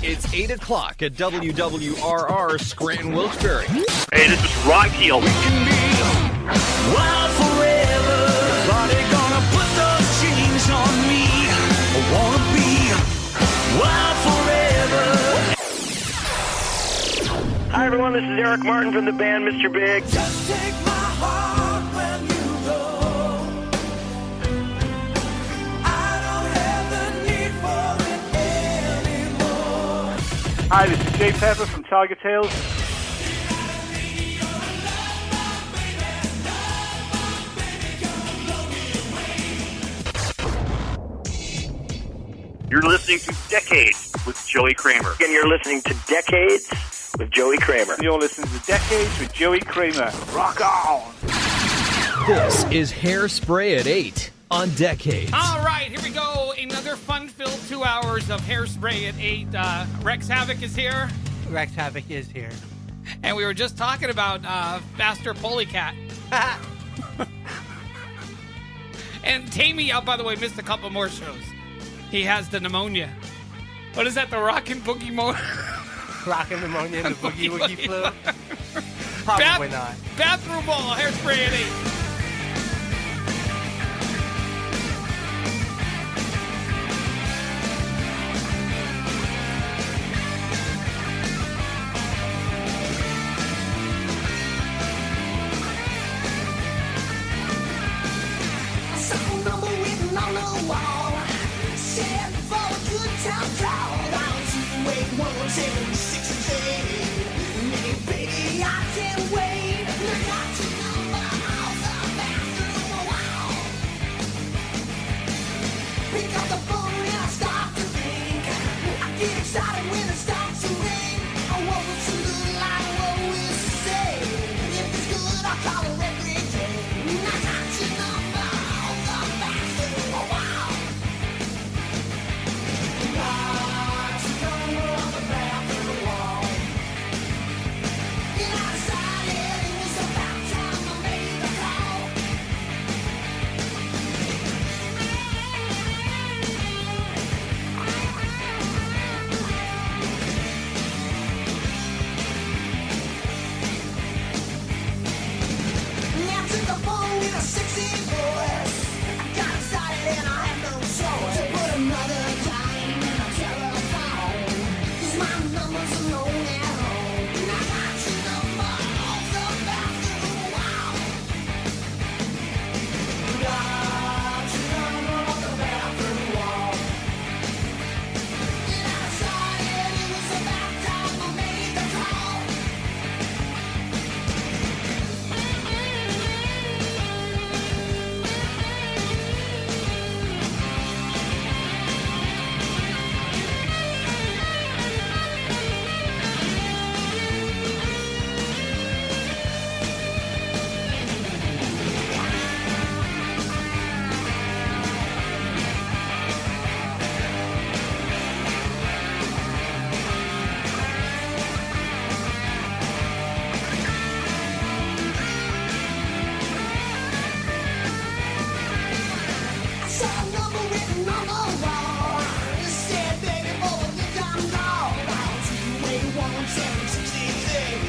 It's 8 o'clock at WWRR Scranton Wilkes-Barre. Hey, this is Rocky. We can be wild forever. Nobody gonna put those chains on me. I wanna be wild forever. Hi, everyone. This is Eric Martin from the band Mr. Big. Just take my heart when you go. I don't have the need for it anymore. Hi, this is Jay Pepper from Tiger Tales. You're listening to Decades with Joey Kramer. And you're listening to Decades with Joey Kramer. You're listening to Decades with Joey Kramer. Rock on! This is Hairspray at 8 on Decades. All right, here we go. Another fun-filled 2 hours of Hairspray at 8. Rex Havoc is here. Rex Havoc is here. And we were just talking about Faster Polecat. And Tammy, by the way, missed a couple more shows. He has the pneumonia. What is that, the rockin' boogie Rockin' pneumonia and the boogie woogie flu? Probably not. Bathroom ball, Hairspray at 8. Some number written on the wall. Said for a good time call. 1281668. Baby, I can't wait. I got to number off the bathroom wall. Pick up the phone and I start to think. I get excited when it starts to ring. What will it look like? What will it say? If it's good, I'll call it every day. I got to number off the bathroom wall. Got to number off the bathroom wall. And I decided it was about time I made the call. Now took the phone with a sexy voice. I got excited and I had no choice to put another dime in a telephone. 'Cause my number's known at home. And I got your number off the bathroom wall. Got your number off the bathroom wall. And I decided it was about time I made the call. I saw a number written on the wall. It said, baby, for a good time call. 1281668.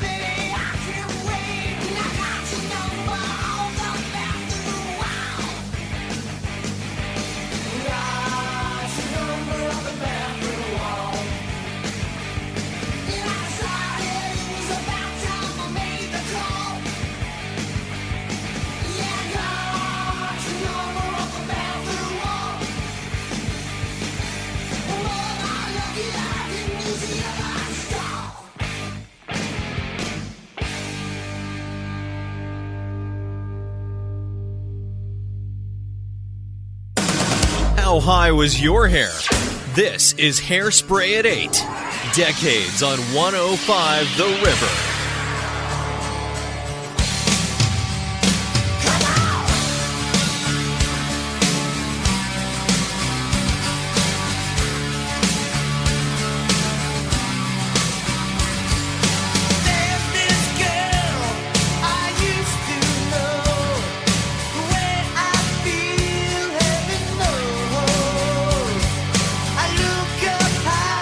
Baby, I can't wait. And I got your number on the bathroom wall. Got your number on the bathroom wall. And I decided it was about time I made the call. Yeah, I got your number on the bathroom wall. Well, I'm lucky I didn't use the other stall. How high was your hair? This is Hairspray at 8. Decades on 105 The River. There's this girl I used to know. The way I feel, heaven knows. I look up high.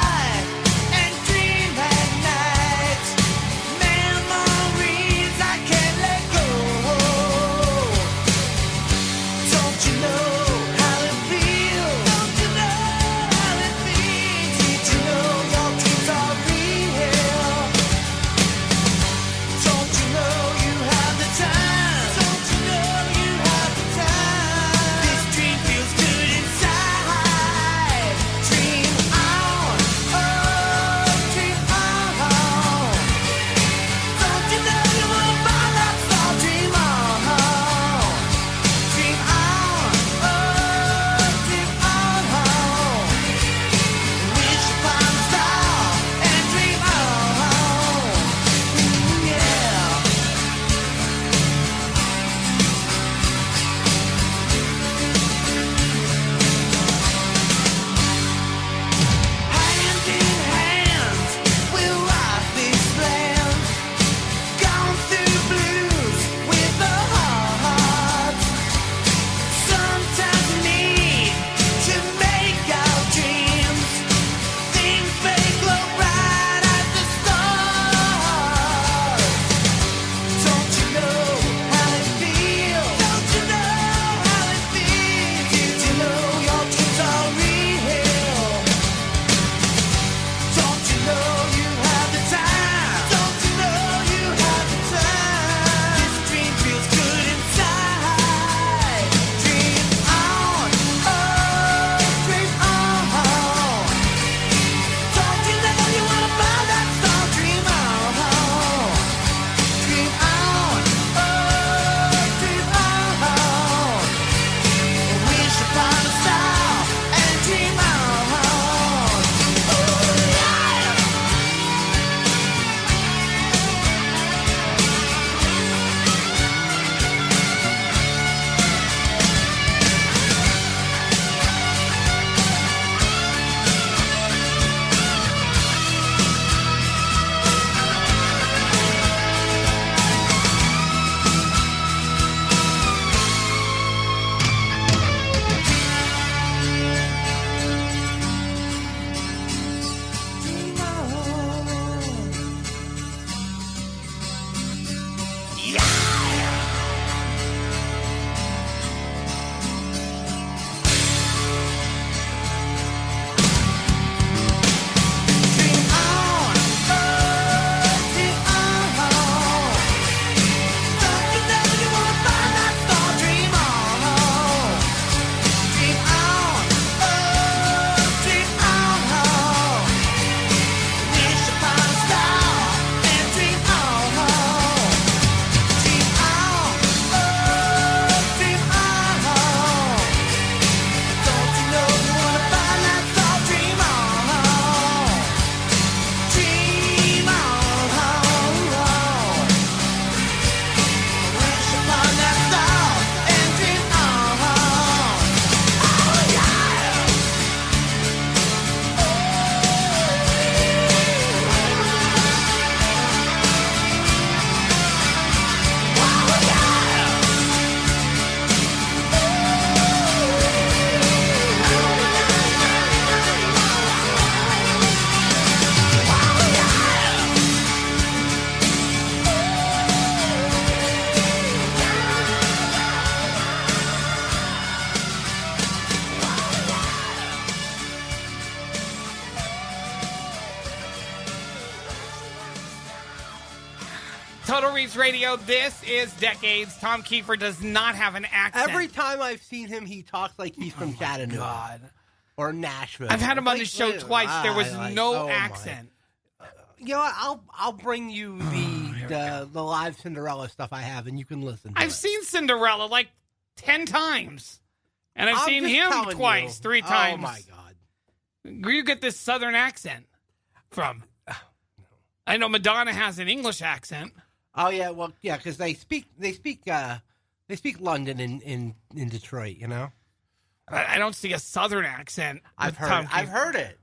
Total Reach Radio. This is Decades. Tom Kiefer does not have an accent. Every time I've seen him, he talks like he's from Chattanooga. God. Or Nashville. I've had him on the show twice. There was no accent. You know what? I'll bring you the live Cinderella stuff I have, and you can listen to I've it. seen Cinderella like 10 times. And I've seen just him telling twice, you. 3 times. Oh, my God. Where you get this southern accent from? I know Madonna has an English accent. Oh, yeah, well, yeah, because they speak London in Detroit, you know? I don't see a southern accent. I've heard it.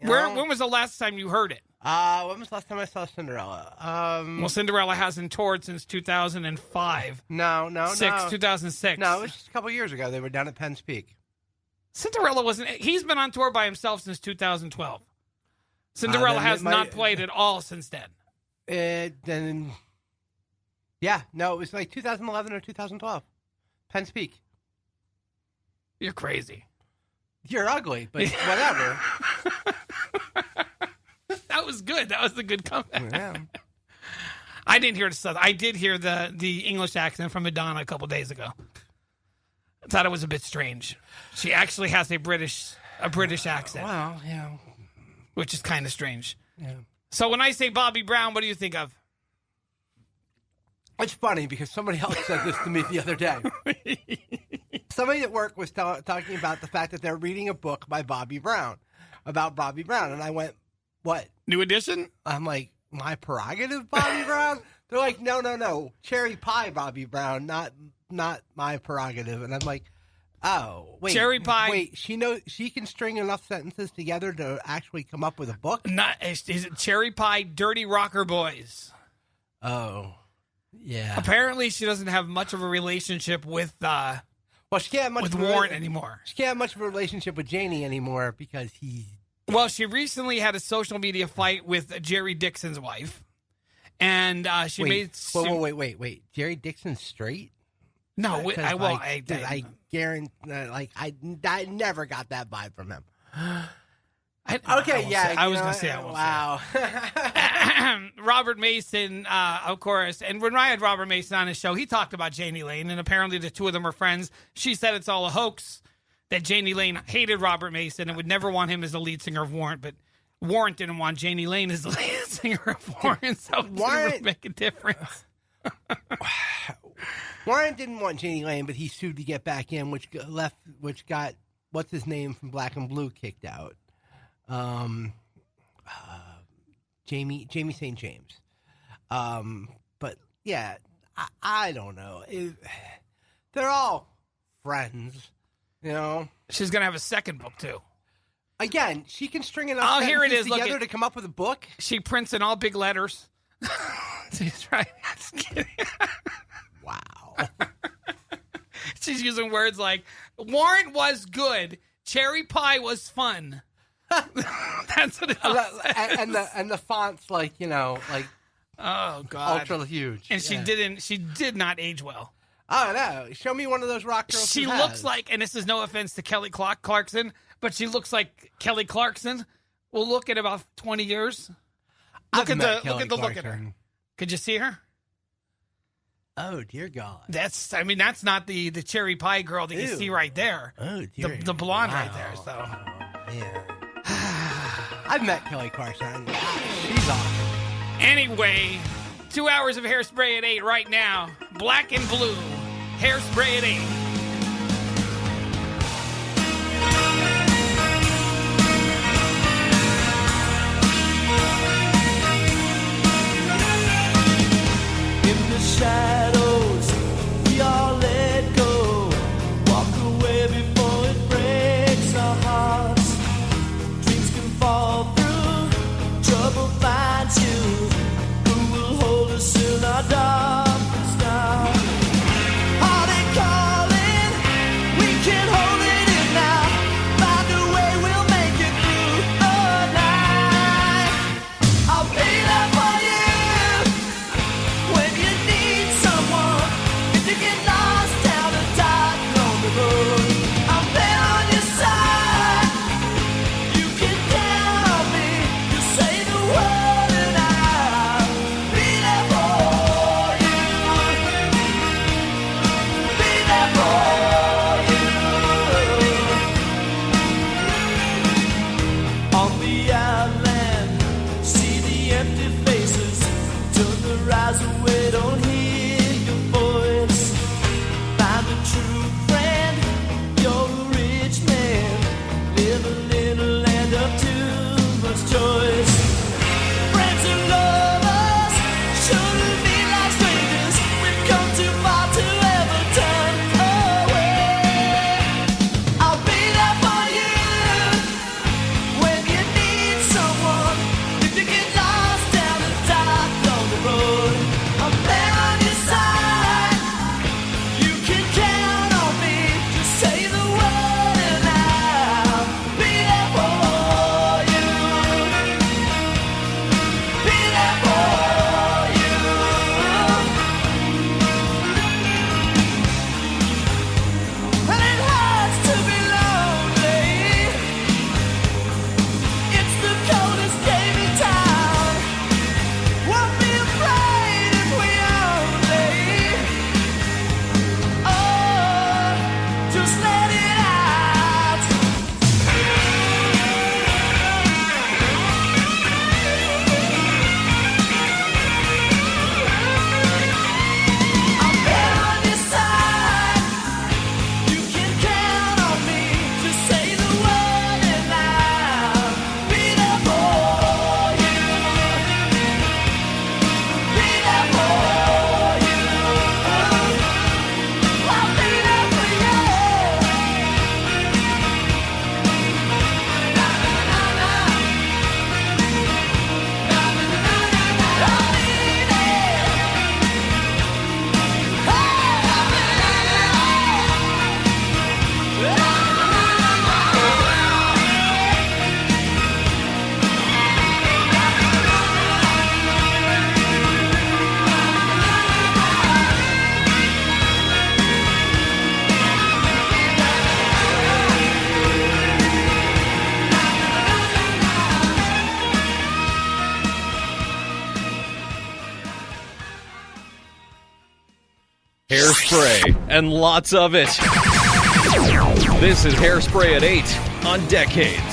You When know? was the last time you heard it? When was the last time I saw Cinderella? Well, Cinderella hasn't toured since 2005. No. 2006. No, it was just a couple years ago. They were down at Penn's Peak. Cinderella wasn't. He's been on tour by himself since 2012. Cinderella has not played at all since then. It was like 2011 or 2012. Penn's Peak. You're crazy. You're ugly, but whatever. That was good. That was a good comeback. Yeah. I didn't hear the Southern. I did hear the English accent from Madonna a couple days ago. I thought it was a bit strange. She actually has a British accent, Well, yeah. which is kind of strange. Yeah. So when I say Bobby Brown, what do you think of? It's funny because somebody else said this to me the other day. Somebody at work was talking about the fact that they're reading a book by Bobby Brown, about Bobby Brown. And I went, what? New edition? I'm like, my prerogative, Bobby Brown? They're like, no. Cherry pie, Bobby Brown, not my prerogative. And I'm like, oh, wait. Cherry pie. Wait, she can string enough sentences together to actually come up with a book? Is it Cherry Pie Dirty Rocker Boys? Oh, yeah. Apparently she doesn't have much of a relationship with Well, she can't have much with of a Warren anymore. She can't have much of a relationship with Janie anymore because he's... Well, she recently had a social media fight with Jerry Dixon's wife. And she made... Wait. Jerry Dixon's straight? No, I guarantee, I never got that vibe from him. I was going to say I won't wow. Robert Mason, of course. And when I had Robert Mason on his show, he talked about Janie Lane, and apparently the two of them were friends. She said it's all a hoax, that Janie Lane hated Robert Mason and would never want him as the lead singer of Warrant, but Warrant didn't want Janie Lane as the lead singer of Warrant, so it didn't really make a difference. Warren didn't want Janie Lane, but he sued to get back in, which got what's his name from Black and Blue kicked out. Jamie St. James. But yeah, I don't know. They're all friends, you know. She's gonna have a second book too. Again, she can string enough sentences together to come up with a book. She prints in all big letters. She's right. Wow. She's using words like Warrant was good, cherry pie was fun. That's what it says. and the font's like, you know, like oh god, ultra huge. And she did not age well. Oh no! Show me one of those rock girls. She looks like, and this is no offense to Kelly Clarkson, but she looks like Kelly Clarkson will look in about 20 years. Look at the look at her. Could you see her? Oh dear God! That's not the cherry pie girl that you see right there. Oh dear, the blonde right there. So yeah, I've met Kelly Clarkson. She's awesome. Anyway, 2 hours of Hairspray at 8 right now. Black and Blue, Hairspray at 8. In the shadows, we all let go. Walk away before it breaks our hearts. Dreams can fall through, trouble finds you. Who will hold us in our darkest hour? Are they calling? Hairspray and lots of it. This is Hairspray at 8 on Decades.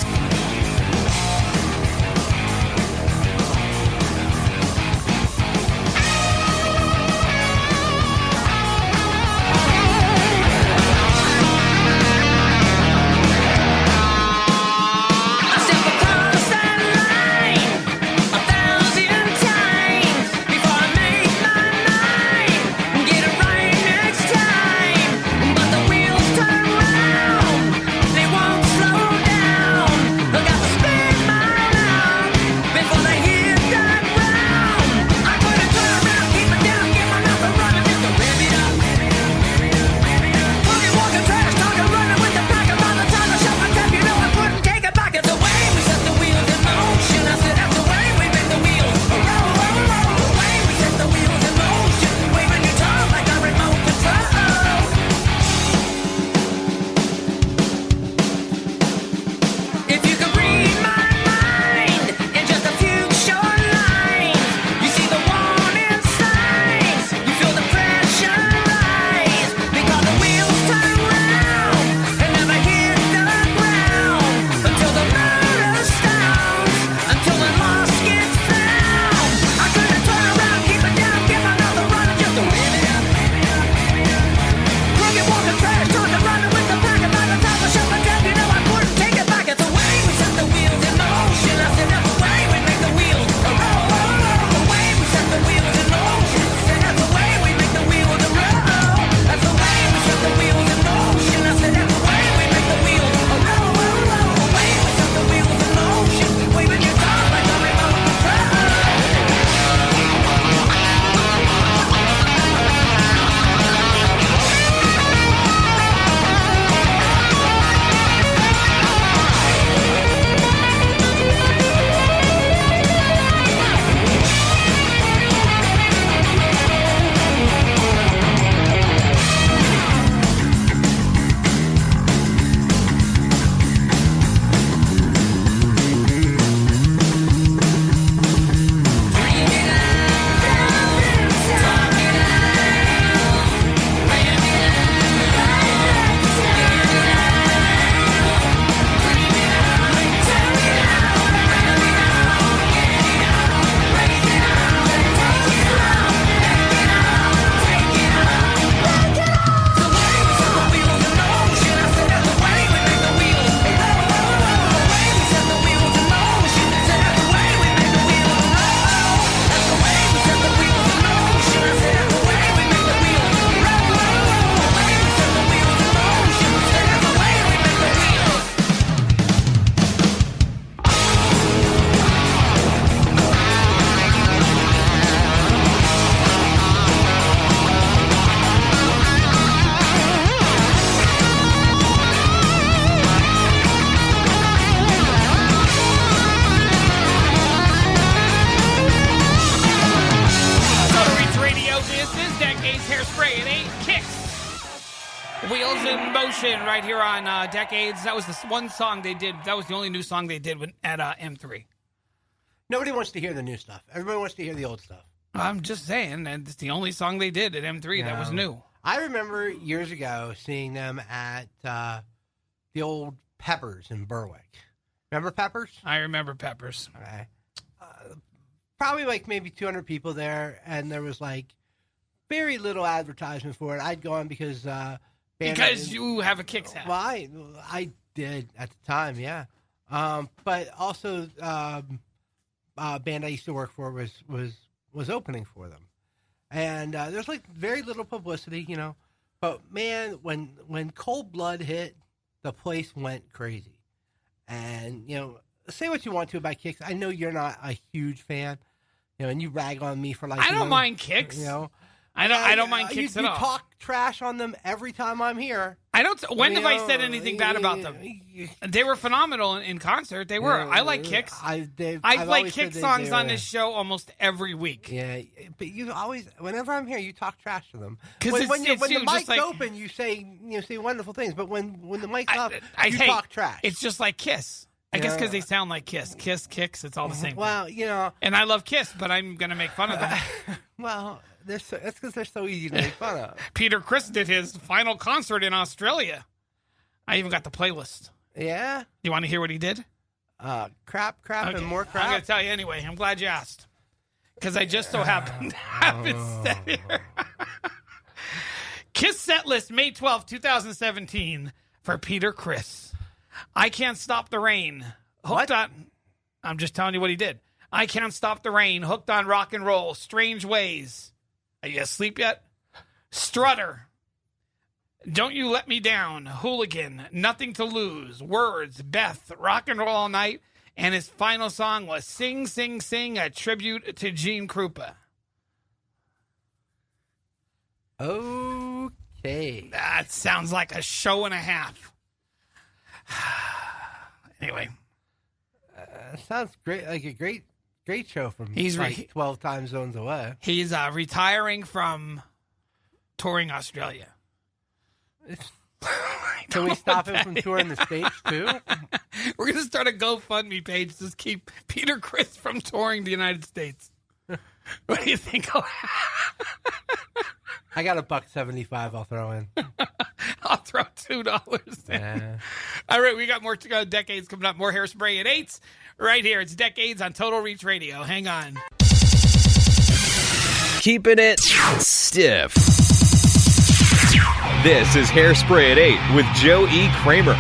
Right here on Decades. That was the one song they did. That was the only new song they did at M3. Nobody wants to hear the new stuff. Everybody wants to hear the old stuff. I'm just saying, and it's the only song they did at M3 that was new. I remember years ago seeing them at the old Peppers in Berwick. Remember Peppers? I remember Peppers. Okay. Probably like maybe 200 people there, and there was like very little advertisement for it. I'd gone because... because you have a Kicks hat. Well, I did at the time, yeah. But also, band I used to work for was opening for them, and there's like very little publicity, you know. But man, when Cold Blood hit, the place went crazy. And you know, say what you want to about Kicks. I know you're not a huge fan, you know, and you rag on me for like. I don't mind Kicks. You know. I don't mind Kicks at all. You talk trash on them every time I'm here. I don't. When have I said anything bad about them? They were phenomenal in concert. They were. I like Kicks. I play Kicks songs on this show almost every week. Yeah, but you always, whenever I'm here, you talk trash to them. Because when the mic's open, you say wonderful things. But when the mic's off, you talk trash. It's just like Kiss. I guess because they sound like Kiss. Kiss, Kicks, it's all the same. Well, you know. And I love Kiss, but I'm going to make fun of them. Well, that's because they're so easy to make fun of. Peter Criss did his final concert in Australia. I even got the playlist. Yeah? You want to hear what he did? Crap, Okay. and more crap. I'm going to tell you anyway. I'm glad you asked. Because I just so happen to have it set here. Kiss set list, May 12th, 2017, for Peter Criss. I Can't Stop the Rain. Hooked on. I'm just telling you what he did. I Can't Stop the Rain. Hooked on Rock and Roll. Strange Ways. Are you asleep yet? Strutter. Don't You Let Me Down. Hooligan. Nothing to Lose. Words. Beth. Rock and Roll All Night. And his final song was Sing, Sing, Sing, a tribute to Gene Krupa. Okay. That sounds like a show and a half. Anyway. Sounds great, like a great show from He's like 12 time zones away. He's retiring from touring Australia. Can we stop him from touring the States, too? We're going to start a GoFundMe page to keep Peter Criss from touring the United States. What do you think? I got $1.75 I'll throw in. I'll throw $2 in. Yeah. All right, we got more to go. Decades coming up. More Hairspray at 8. Right here. It's Decades on Total Reach Radio. Hang on. Keeping it stiff. This is Hairspray at 8 with Joe E. Kramer.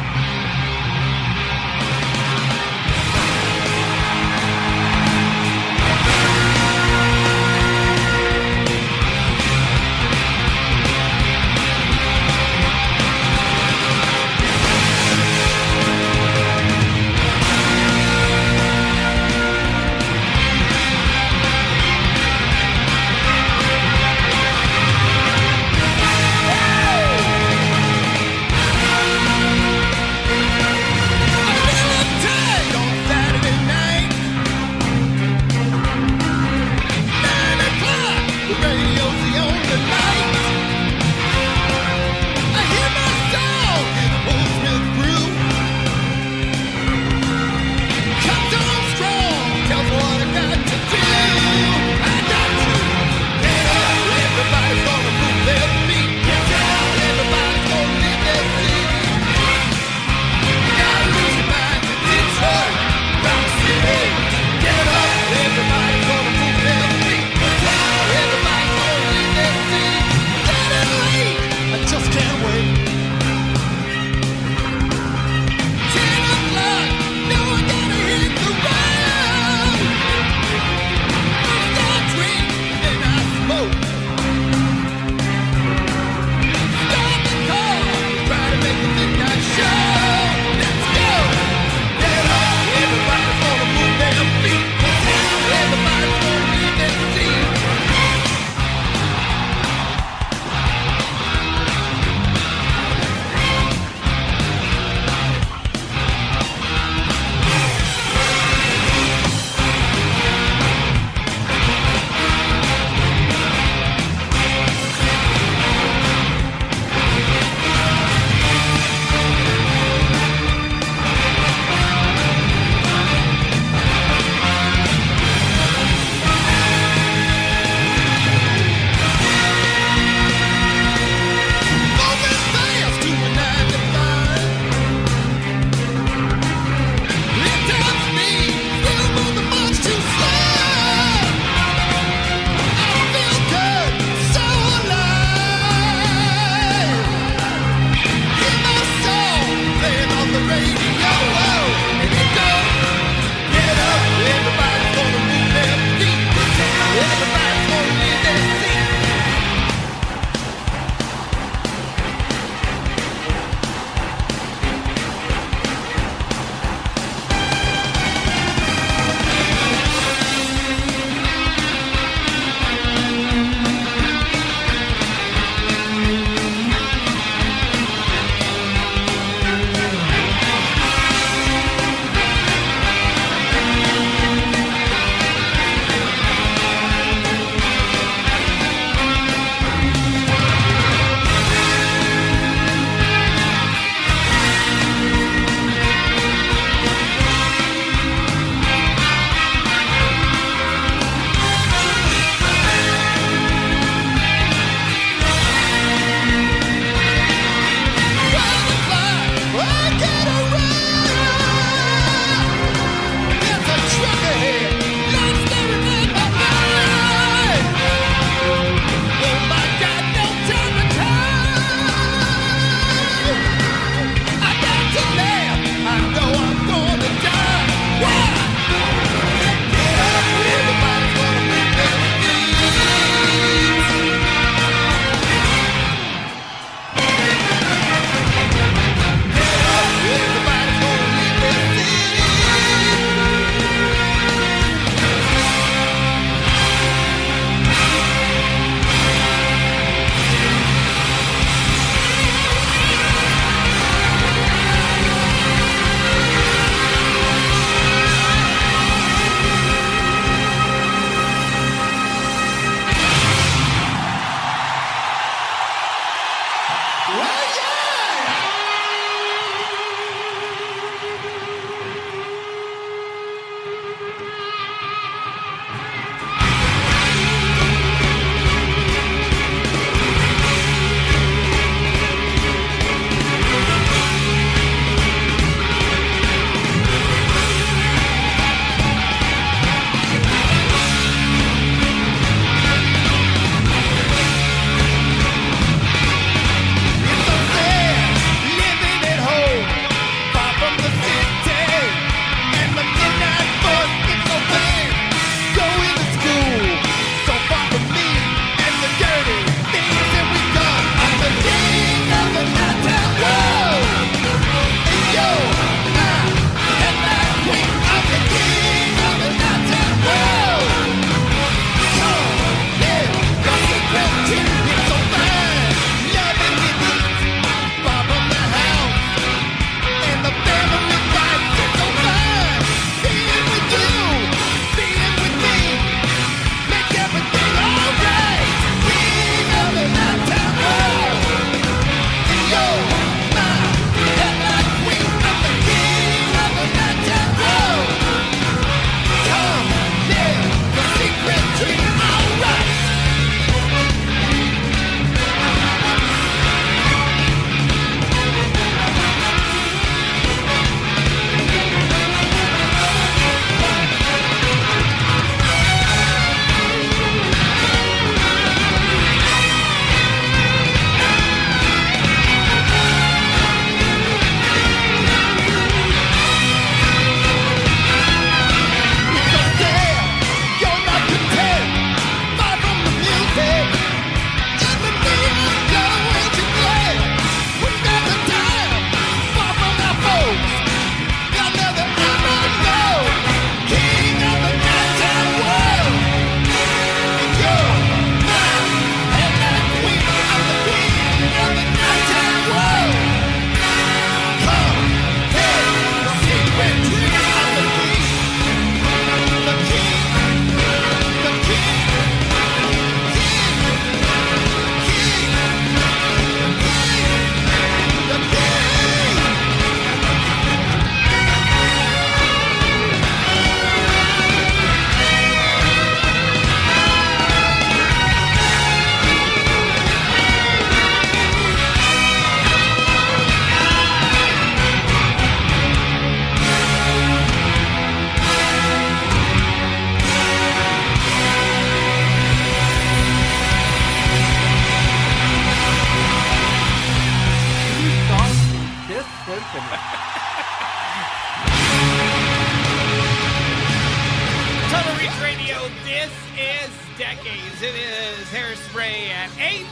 Decades. It is Hairspray at 8.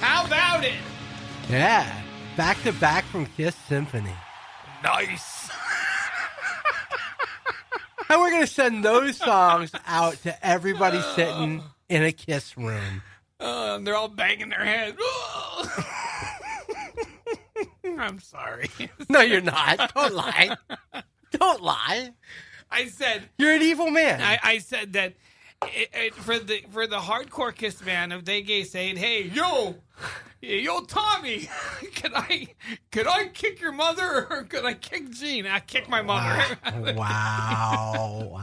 How about it? Yeah. Back to back from Kiss Symphony. Nice. And we're going to send those songs out to everybody sitting in a Kiss room. They're all banging their head. I'm sorry. No, you're not. Don't lie. Don't lie. I said You're an evil man. I said that for the hardcore Kiss fan, if they say, "Hey, yo, Tommy, could I kick your mother or could I kick Gene?" I kick my mother. Wow.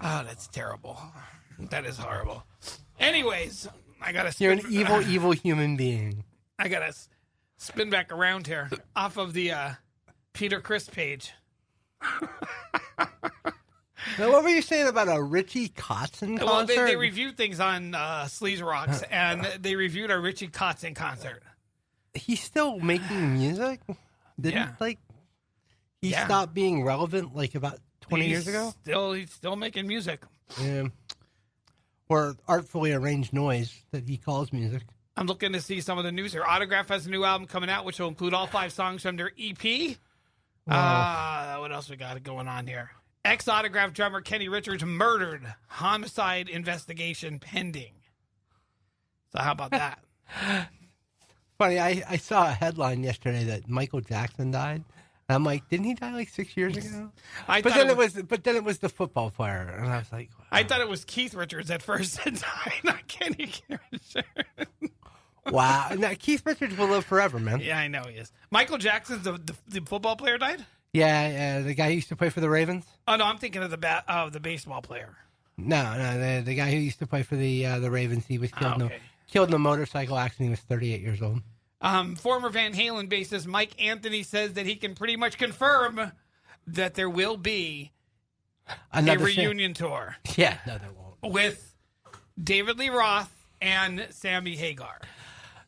Oh, that's terrible. That is horrible. Anyways, I gotta. You're an evil human being. I gotta spin back around here off of the Peter Criss page. Now, what were you saying about a Richie Kotzen concert? Well, they reviewed things on Sleaze Rocks, and they reviewed a Richie Kotzen concert. He's still making music? Didn't he stopped being relevant like about 20 years ago? He's still making music. Yeah. Or artfully arranged noise that he calls music. I'm looking to see some of the news here. Autograph has a new album coming out, which will include all 5 songs from their EP. What else we got going on here? Ex-Autograph drummer Kenny Richards murdered. Homicide investigation pending. So how about that? Funny, I saw a headline yesterday that Michael Jackson died. And I'm like, didn't he die like 6 years ago? But then it was the football player, and I was like, wow. I thought it was Keith Richards at first that died, not Kenny Richards. Wow, now, Keith Richards will live forever, man. Yeah, I know he is. Michael Jackson's the football player died? Yeah, the guy who used to play for the Ravens. Oh no, I'm thinking of the baseball player. No, the guy who used to play for the Ravens. He was killed in a motorcycle accident. He was 38 years old. Former Van Halen bassist Mike Anthony says that he can pretty much confirm that there will be a reunion tour. Yeah, no, there won't. With David Lee Roth and Sammy Hagar.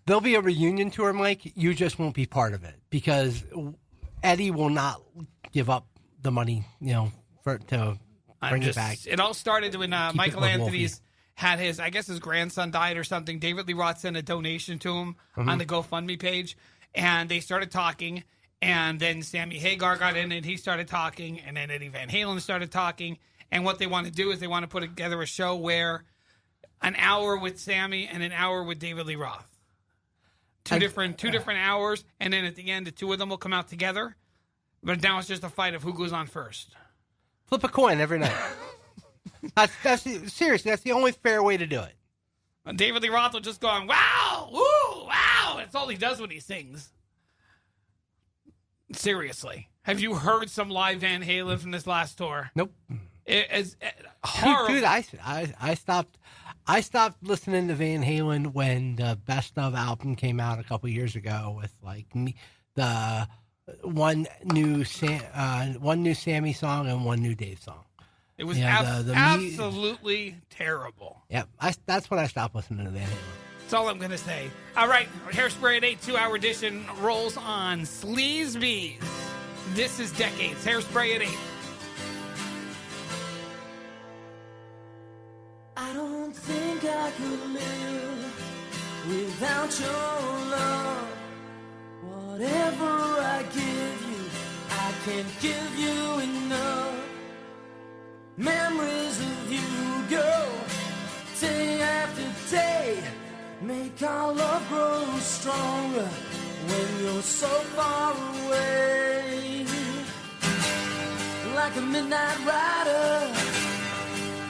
There'll be a reunion tour, Mike. You just won't be part of it because Eddie will not give up the money, to bring it back. It all started when Michael Anthony's had his grandson died or something. David Lee Roth sent a donation to him on the GoFundMe page, and they started talking. And then Sammy Hagar got in, and he started talking, and then Eddie Van Halen started talking. And what they want to do is they want to put together a show where an hour with Sammy and an hour with David Lee Roth. Two different hours, and then at the end, the two of them will come out together. But now it's just a fight of who goes on first. Flip a coin every night. Seriously, that's the only fair way to do it. And David Lee Roth will just go on, wow, woo, wow. That's all he does when he sings. Seriously. Have you heard some live Van Halen from this last tour? Nope. It's horrible. Dude, I stopped listening to Van Halen when the Best Of album came out a couple years ago with the one new Sammy song and one new Dave song. It was absolutely terrible. Yep, that's when I stopped listening to Van Halen. That's all I'm going to say. All right, Hairspray at 8, 2-hour edition rolls on Sleaze Bees. This is Decades. Hairspray at 8. I don't think I could live without your love. Whatever I give you, I can't give you enough. Memories of you go day after day, make our love grow stronger when you're so far away. Like a midnight rider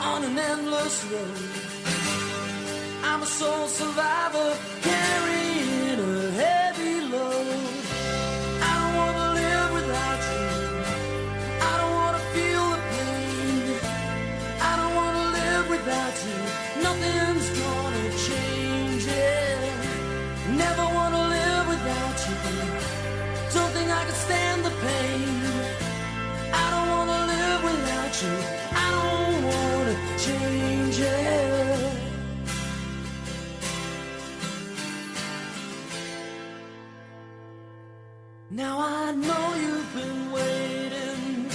on an endless road, I'm a soul survivor carrying a heavy load. I don't want to live without you. I don't want to feel the pain. I don't want to live without you. Nothing's gonna change it. Never want to live without you. Don't think I can stand the pain. I don't want to live without you. I don't want to change it. Now I know you've been waiting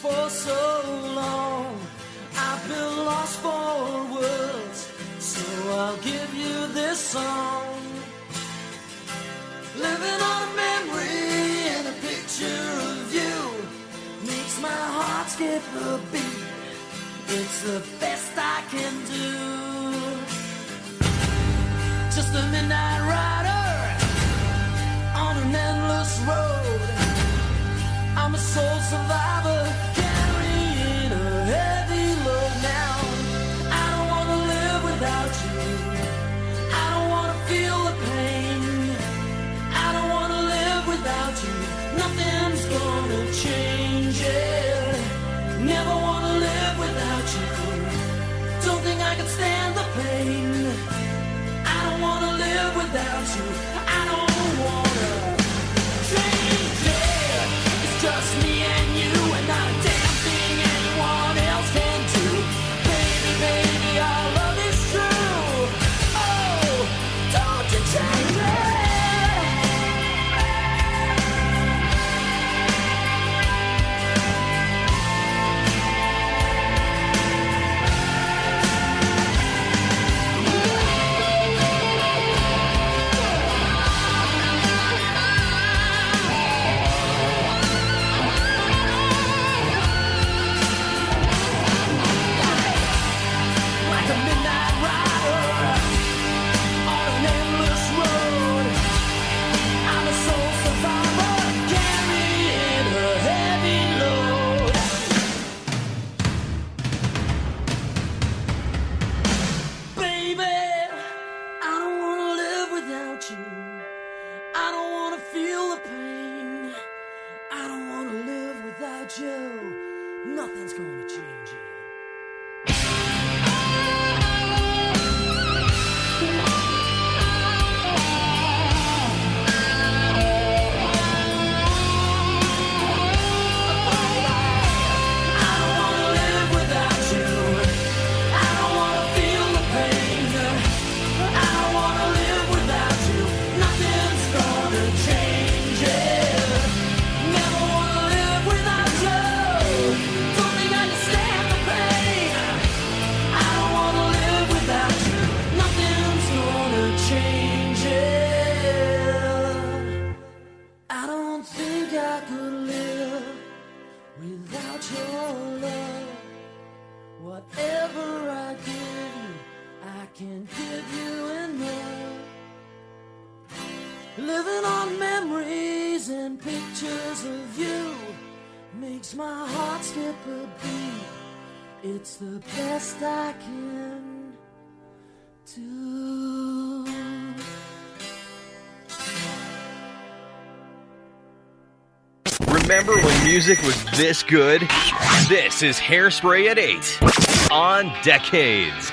for so long. I've been lost I'll give you this song. Living on a memory and a picture of you makes my heart skip a beat. It's the best I can do. Just a midnight rider on an endless road. I'm a soul survivor carrying a heavy load now. I don't want to live without you. I don't want to feel the pain. I don't want to live without you. Nothing's gonna change it. Never want to live without you. Don't think I can stand the pain. I don't want to live without you. I don't want to change it. It's just me and you and not a damn thing anyone else can do. Baby, baby, our love is true. Oh, don't you change it. Like a midnight rider on an endless road. I'm a soul survivor carrying a heavy load. Baby, I don't want to live without you. I don't want to feel the pain. I don't want to live without you. Nothing's gonna change it. I don't want to live without you. I don't want to feel the pain. I don't want to live without you. Nothing's gonna change it. Never want to live without you. Don't think I can stand the pain. I don't want to live without you. Nothing's gonna change it. I don't think I could live without your love. Whatever I give you, I can give you enough. Living on memories and pictures of you makes my heart skip a beat. It's the best I can do. Remember when music was this good? This is Hairspray at 8 on Decades.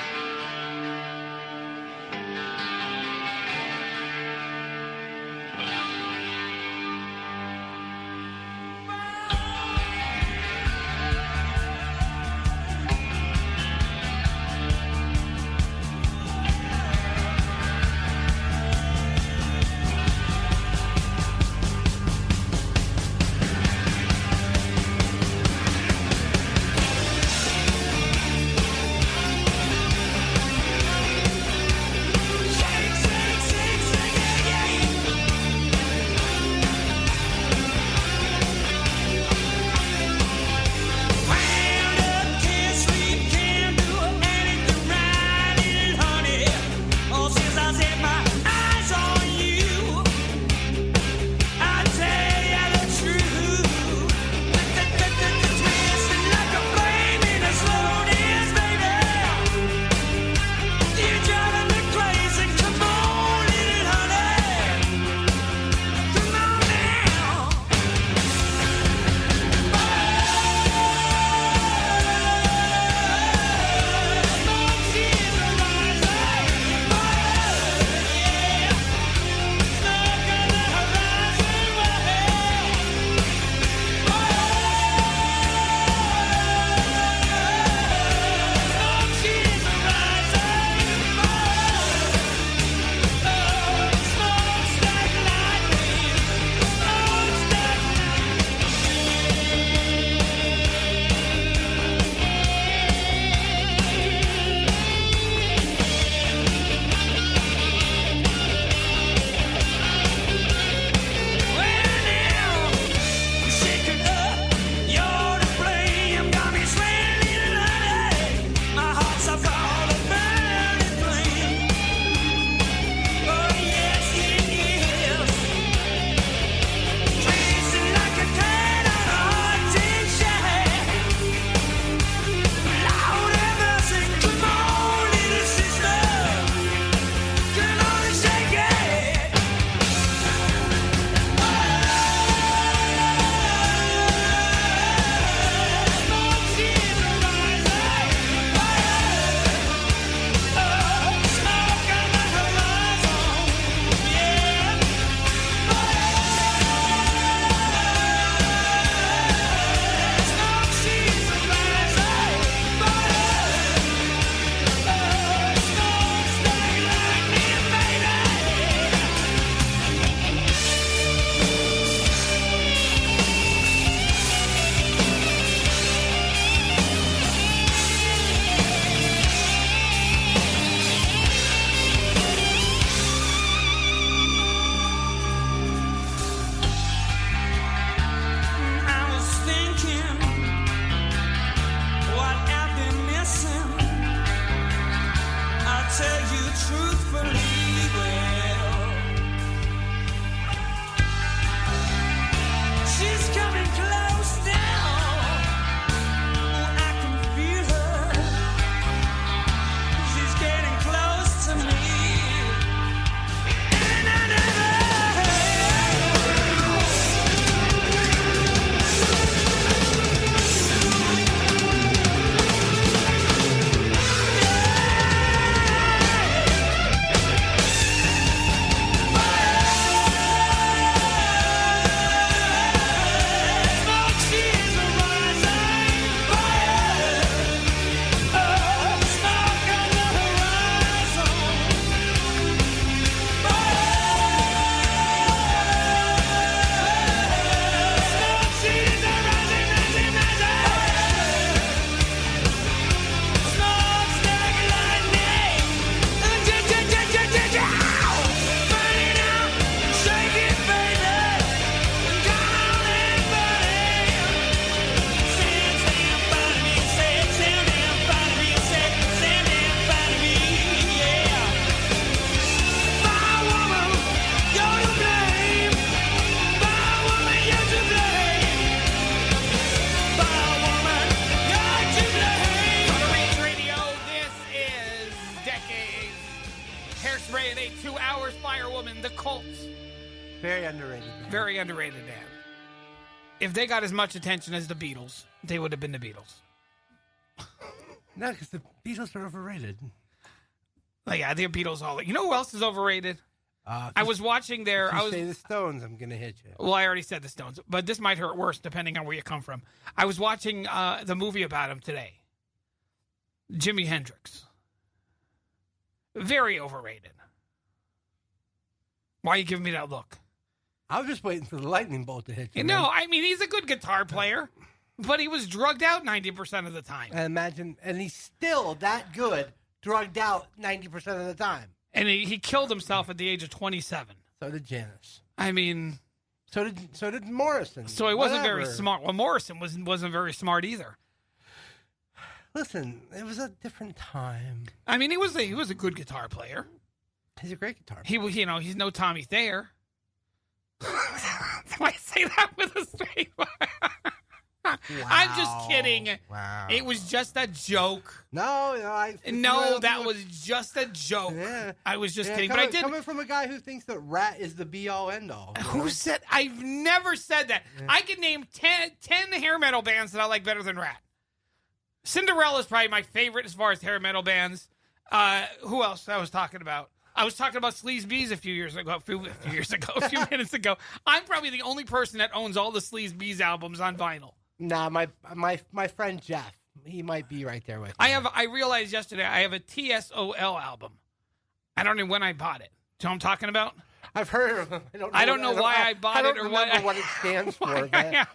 underrated band. Very underrated band. If they got as much attention as the Beatles, they would have been the Beatles. No, because the Beatles are overrated. Like, yeah, the Beatles all. You know who else is overrated? I was watching their. If you say the Stones, I'm gonna hit you. Well, I already said the Stones, but this might hurt worse depending on where you come from. I was watching the movie about him today. Jimi Hendrix. Very overrated. Why are you giving me that look? I was just waiting for the lightning bolt to hit you. No, I mean, he's a good guitar player, but he was drugged out 90% of the time. And he's still that good, drugged out 90% of the time. And he killed himself at the age of 27. So did Janis. I mean, so did Morrison. So he wasn't very smart. Well, Morrison wasn't very smart either. Listen, it was a different time. I mean, he was a good guitar player. He's a great guitar player. He's no Tommy Thayer. I say that with a straight face. Wow. I'm just kidding. Wow. It was just a joke. No, that was just a joke. Yeah. I was just kidding. Coming, but I did. Coming from a guy who thinks that Rat is the be-all, end-all. Who said? I've never said that. Yeah. I could name 10 hair metal bands that I like better than Rat. Cinderella is probably my favorite as far as hair metal bands. Who else I was talking about? I was talking about Sleaze Bees a few minutes ago. I'm probably the only person that owns all the Sleaze Bees albums on vinyl. Nah, my friend Jeff, he might be right there with you. I realized yesterday I have a TSOL album. I don't know when I bought it. Do you know what I'm talking about? I've heard of them. I don't know why I bought it or what. I don't remember what it stands for. I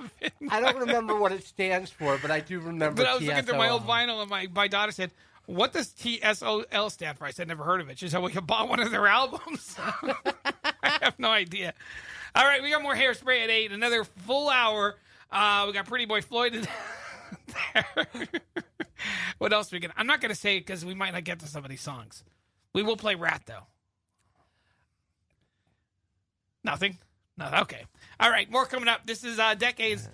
don't remember what it stands for, but I do remember. But I was looking through my old vinyl, and my daughter said, "What does TSOL stand for?" I said, "Never heard of it." She said, "Well, you bought one of their albums." I have no idea. All right, we got more Hairspray at 8. Another full hour. We got Pretty Boy Floyd in there. What else we get? I'm not going to say it because we might not get to some of these songs. We will play Rat, though. Nothing? No, okay. All right, more coming up. This is Decades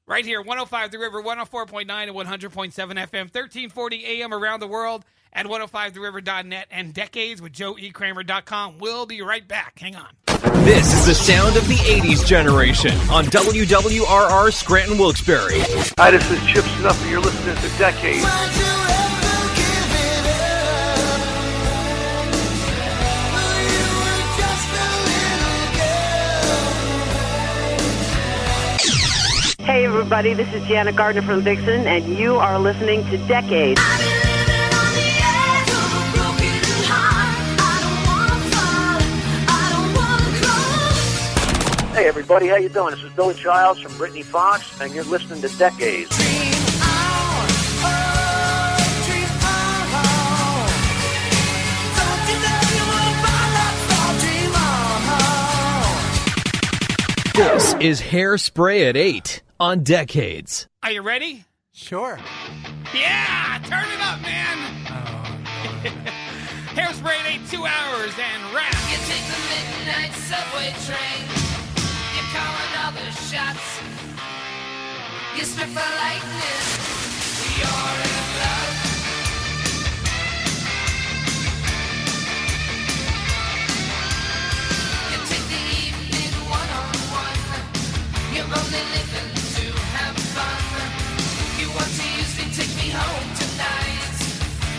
right here, 105 The River, 104.9 and 100.7 FM, 1340 AM around the world at 105theriver.net and Decades with JoeEKramer.com. We'll be right back. Hang on. This is the sound of the 80s generation on WWRR Scranton Wilkes-Barre. Hi, this is Chip Snuff, and you're listening to Decades. Hey, everybody, this is Janet Gardner from Vixen, and you are listening to Decades. Hey, everybody, how you doing? This is Billy Childs from Brittany Fox, and you're listening to Decades. This is Hairspray at 8 on Decades. Are you ready? Sure. Yeah, turn it up, man. Hairspray at 8, 2 hours, and Rap. You take the midnight subway train. You call another shots. You strip for lightning. You're in love. You take the evening one-on-one. You're only living to have fun. You want to use me, take me home tonight.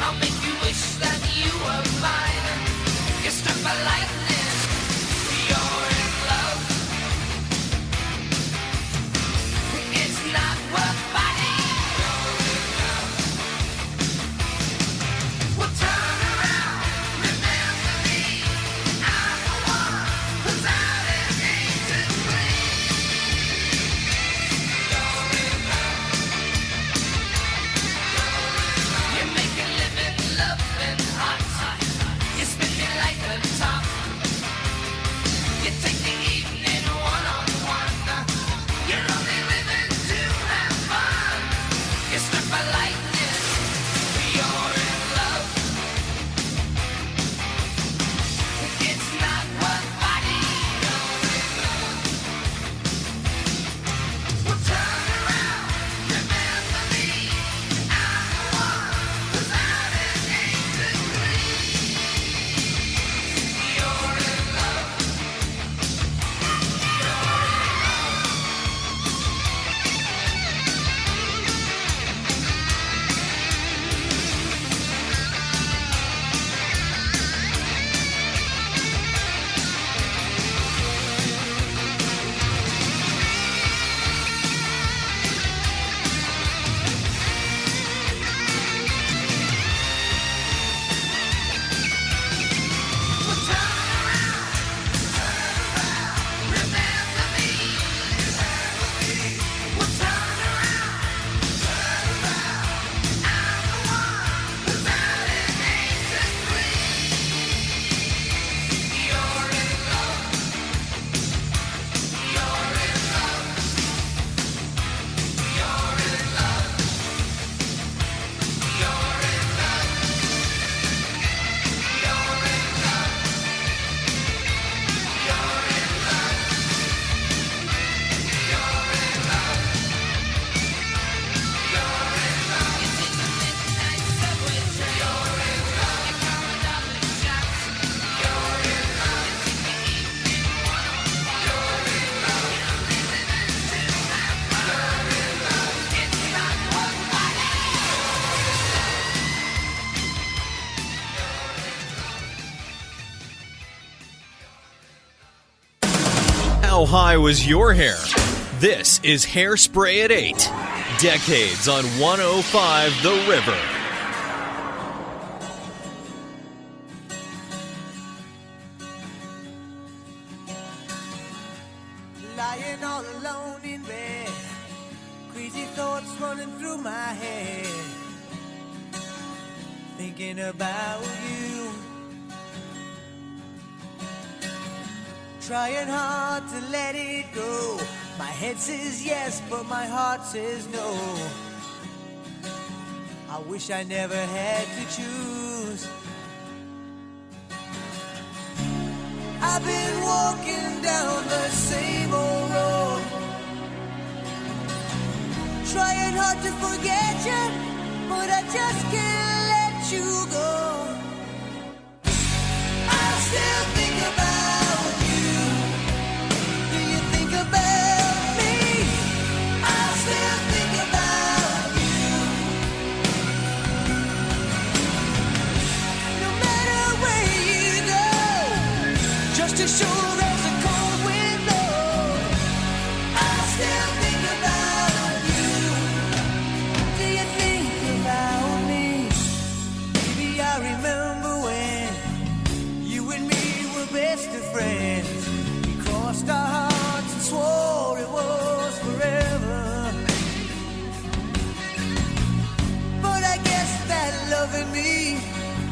I'll make you wish that you were mine. You're struck by lightning. You're in love. It's not worth fighting. You're in love. Well, turn around. Remember me. I'm the one who's out and aimed to play. You're in love. You're in How high was your hair? This is Hairspray at 8. Decades on 105 The River. Lying all alone in bed, crazy thoughts running through my head, thinking about you. Trying hard to let it go. My head says yes, but my heart says no. I wish I never had to choose. I've been walking down the same old road, trying hard to forget you, but I just can't let you go. I still think about you. Do you think about me? I still think about you. No matter where you go, just as sure as a cold wind blows, I still think about you. Do you think about me? Baby, I remember when you and me were best of friends. We crossed our hearts and swore it was forever. But I guess that loving me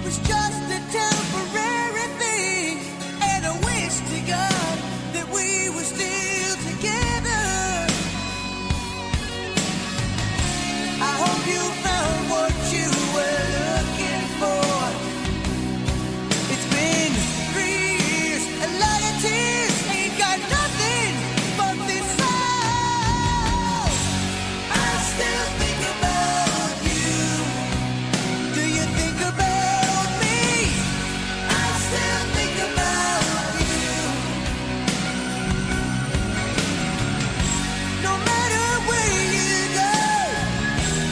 was just a temporary thing, and I wish to God that we were still together. I hope you found what you were looking for. It's been 3 years, a lot of tears, ain't got nothing but this soul. I still think about you. Do you think about me? I still think about you. No matter where you go,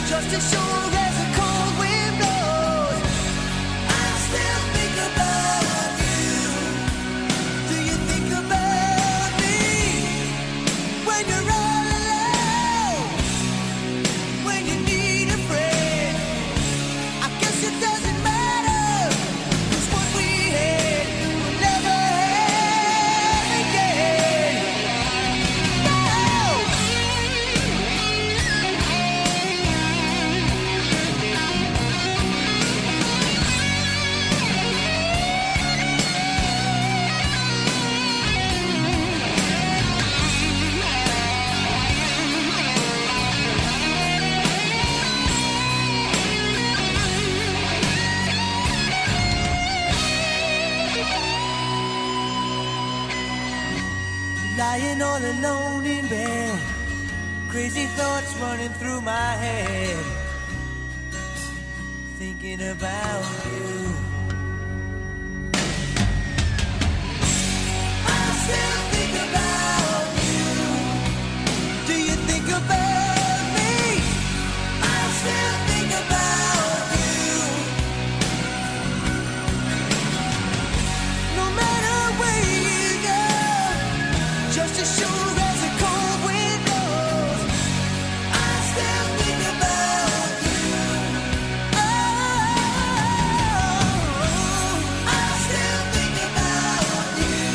just as sure as a cold wind blows, I still think about you. Do you think about me when you're all alone, when you need a friend? I guess it doesn't matter, 'cause what we had we'll never have again. No. Lying all alone in bed, crazy thoughts running through my head, thinking about you. I still think about you. Do you think about me? I still think about you. No matter where you go, just as sure as a cold wind blows, I still think about you. Oh, I still think about you.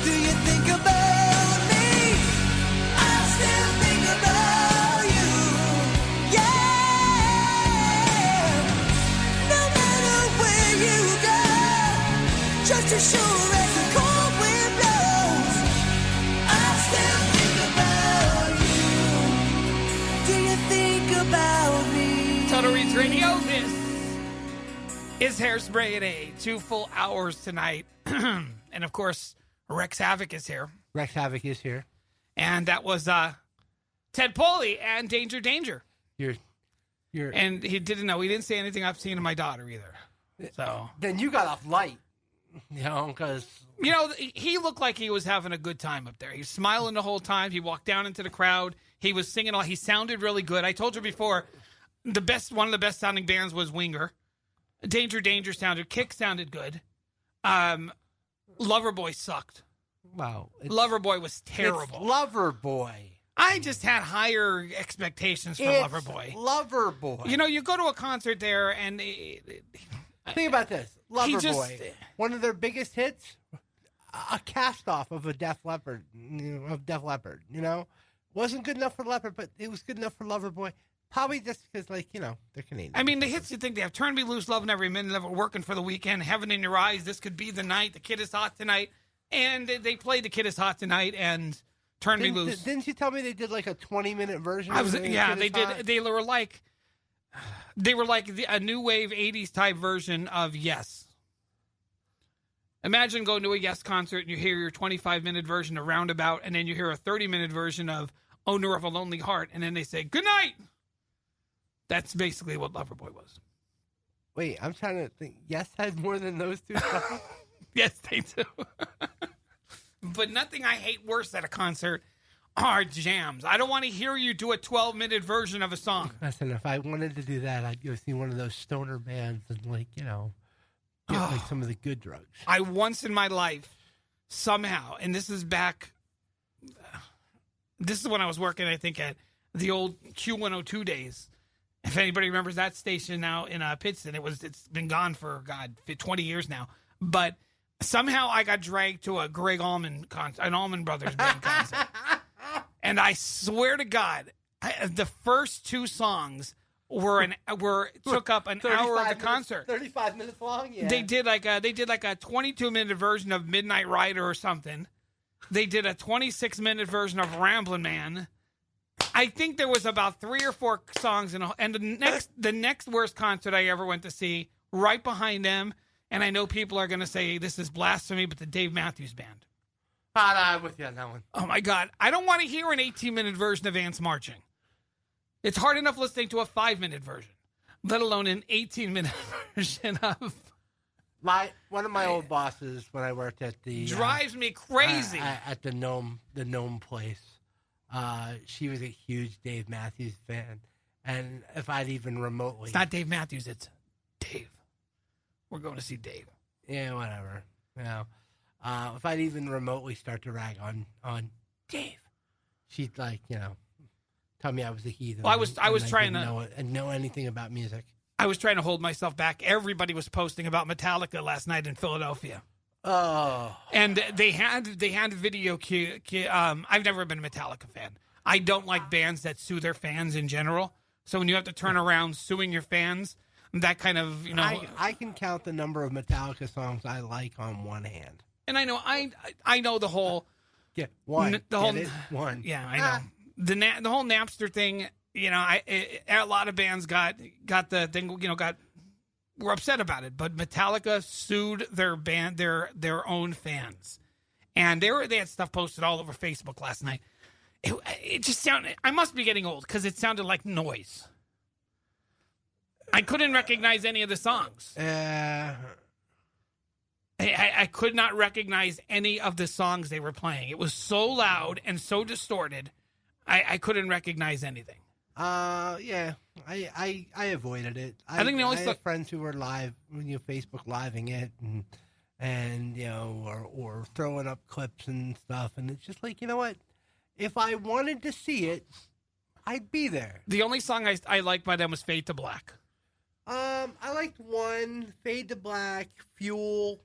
Do you think about me? I still think about you. Yeah. No matter where you go, just as sure as a cold wind blows, I still think about you. Do you think about me? Total Reads Radio. This is Hairspray at 8. 2 full hours tonight. And of course, Rex Havoc is here. Rex Havoc is here. And that was Ted Poley and Danger Danger. You're And he didn't know. He didn't say anything I've seen of my daughter either. So, then you got off light, because you know, he looked like he was having a good time up there. He was smiling the whole time. He walked down into the crowd. He was singing. He sounded really good. I told you before, one of the best sounding bands was Winger. Danger Danger sounded. Kick sounded good. Loverboy sucked. Wow. Loverboy was terrible. It's Loverboy. I just had higher expectations for Loverboy. Loverboy. You know, you go to a concert there and... Think about this. Loverboy. One of their biggest hits, a cast-off of a Def Leppard, you know? Wasn't good enough for Leppard, but it was good enough for Loverboy. Probably just because, like, you know, they're Canadian. I mean, the hits you think they have, Turn Me Loose, Loving Every Minute of It, Working for the Weekend, Heaven in Your Eyes, This Could Be the Night, The Kid Is Hot Tonight, and they played The Kid Is Hot Tonight and Turn Me Loose. Didn't you tell me they did like a 20-minute version? They did. They were like a new wave 80s type version of Yes. Imagine going to a Yes concert and you hear your 25-minute version of Roundabout, and then you hear a 30-minute version of Owner of a Lonely Heart, and then they say, good night. That's basically what Loverboy was. Wait, I'm trying to think. Yes had more than those two songs? Yes, they do. But nothing I hate worse at a concert are jams. I don't want to hear you do a 12-minute version of a song. Listen, if I wanted to do that, I'd go see one of those stoner bands and, like, you know, get like some of the good drugs. I once in my life, somehow, and this is back, this is when I was working, I think, at the old Q102 days. If anybody remembers that station now in Pittston, it's been gone for, 20 years now. But somehow I got dragged to a Greg Allman concert, an Allman Brothers band concert. And I swear to God, the first two songs took up an hour of the concert. 35 minutes long, yeah. They did like a 22-minute version of Midnight Rider or something. They did a 26-minute version of Ramblin' Man. I think there was about 3 or 4 songs, and the next worst concert I ever went to see, right behind them, and I know people are going to say this is blasphemy, but the Dave Matthews Band. I'm with you on that one. Oh, my God. I don't want to hear an 18-minute version of Ants Marching. It's hard enough listening to a 5-minute version, let alone an 18-minute version of... One of my old bosses, when I worked at the... Drives me crazy. At the Gnome place. She was a huge Dave Matthews fan. And if I'd even remotely... It's not Dave Matthews, it's Dave. We're going to see Dave. Yeah, whatever. You know, if I'd even remotely start to rag on Dave, she'd, like, you know, tell me I was a heathen. Well, I was trying to know anything about music. I was trying to hold myself back. Everybody was posting about Metallica last night in Philadelphia. Oh. And they had video. I've never been a Metallica fan. I don't like bands that sue their fans in general. So when you have to turn around suing your fans, that kind of, you know. I can count the number of Metallica songs I like on one hand. And I know I know the whole. Yeah, one. One. Yeah, I know the whole Napster thing. You know, a lot of bands got the thing. You know, were upset about it, but Metallica sued their band, their own fans, and they had stuff posted all over Facebook last night. It just sounded. I must be getting old because it sounded like noise. I couldn't recognize any of the songs. I could not recognize any of the songs they were playing. It was so loud and so distorted. I couldn't recognize anything. Yeah, I avoided it. I think the only I have friends who were Facebook living it and you know, or throwing up clips and stuff, and it's just like, you know what? If I wanted to see it, I'd be there. The only song I liked by them was Fade to Black. I liked one, Fade to Black, Fuel,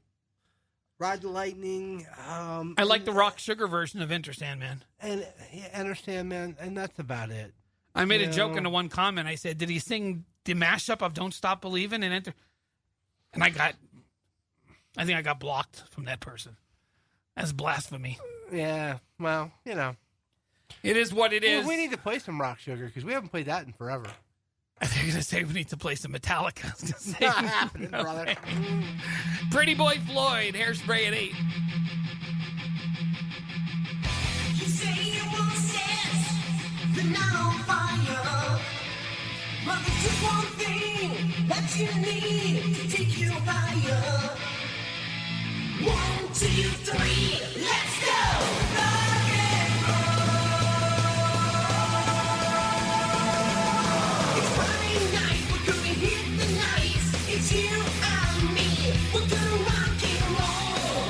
Ride the Lightning. I like the Rock Sugar version of Enter Sandman. And Enter Sandman, and that's about it. I made a joke into one comment. I said, did he sing the mashup of Don't Stop Believin' and Enter? And I think I got blocked from that person. That's blasphemy. Yeah, well, you know. It is what it is. We need to play some Rock Sugar because we haven't played that in forever. I think you're going to say we need to play some Metallica. It's not happening, brother. Pretty Boy Floyd, Hairspray at 8. You say you want sex, the night on fire. But there's just one thing that you need to take you higher. 1, 2, 3, let's go! Rock and roll. It's Friday night, we're gonna hit the night. It's you and me, we're gonna rock and roll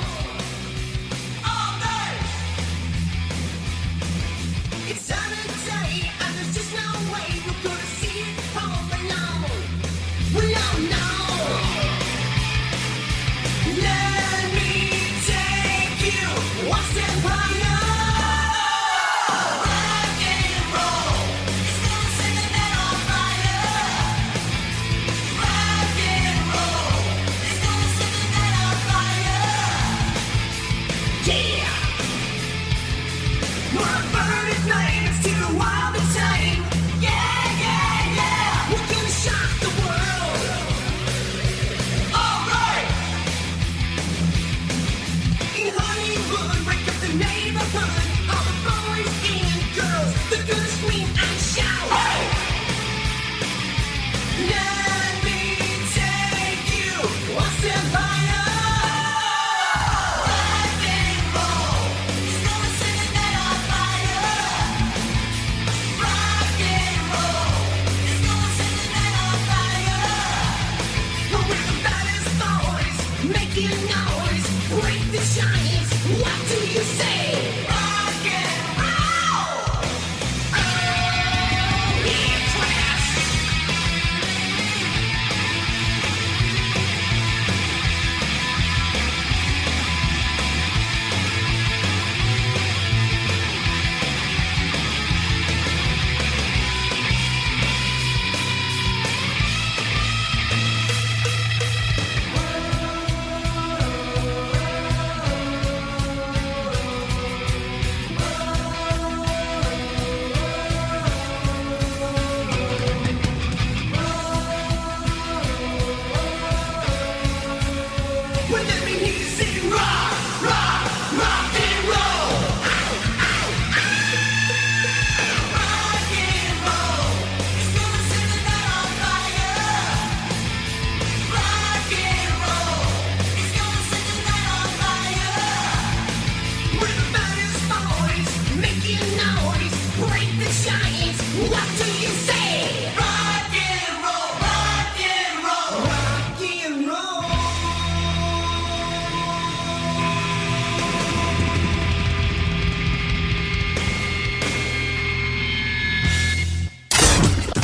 all night.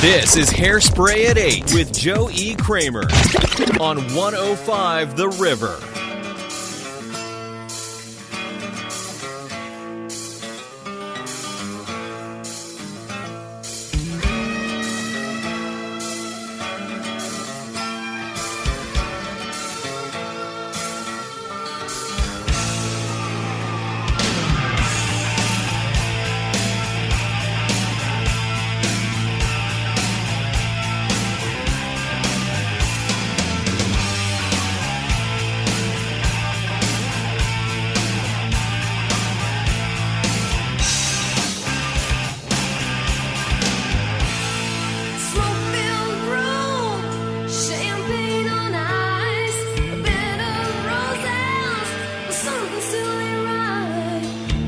This is Hairspray at 8 with Joe E. Kramer on 105 The River. Smoke-filled room, champagne on ice, a bed of roses, but something still ain't right.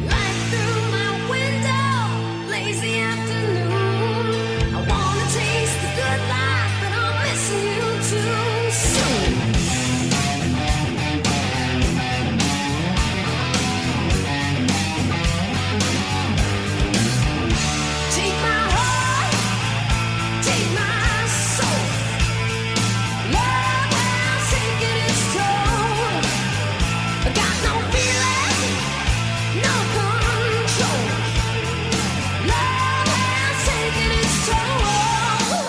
Light through my window, lazy afternoon. I wanna taste the good life, but I'm missing you too soon. Take my heart, take my soul. Love has taken its toll. I got no feeling, no control. Love has taken its toll.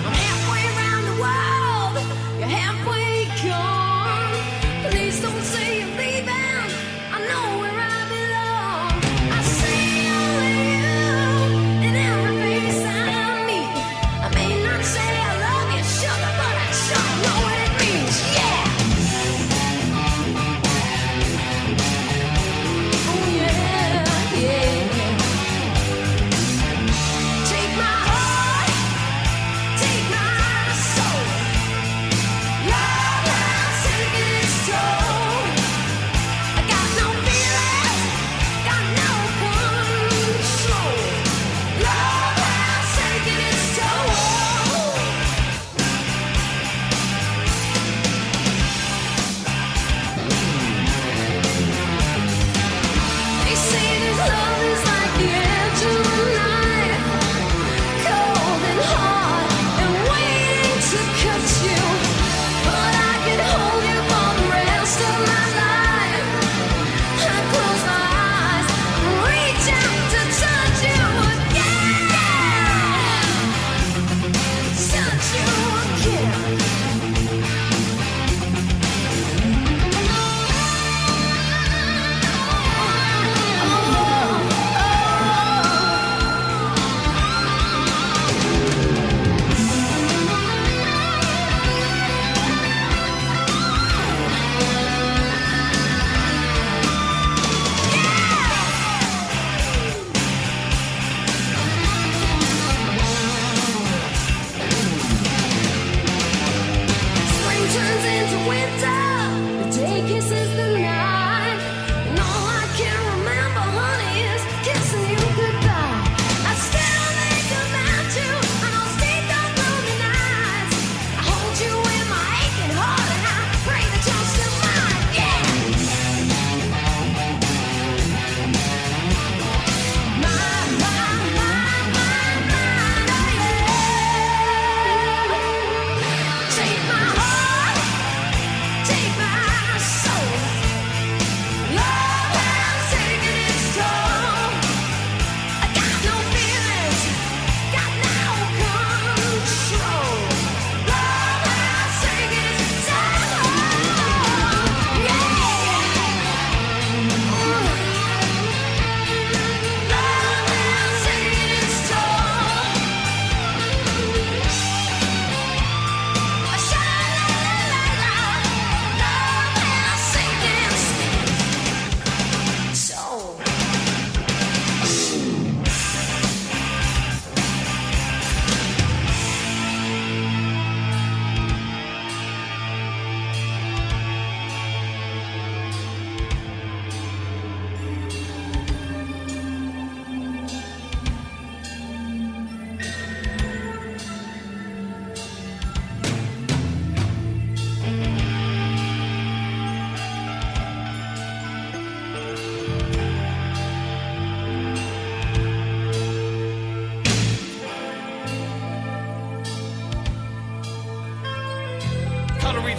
I'm halfway around the world, you're halfway gone. Please don't say you're leaving. I know where I belong. I see only you.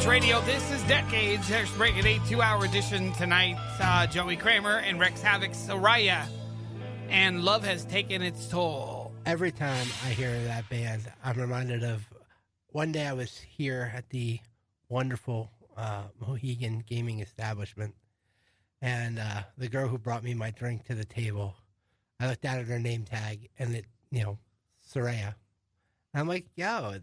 Reach Radio. This is Decades. Hairspray at 8, 2-hour edition tonight. Joey Kramer and Rex Havoc's Soraya. And love has taken its toll. Every time I hear that band, I'm reminded of one day I was here at the wonderful Mohegan Gaming Establishment, and the girl who brought me my drink to the table, I looked at her name tag, and it, Soraya. I'm like, yo,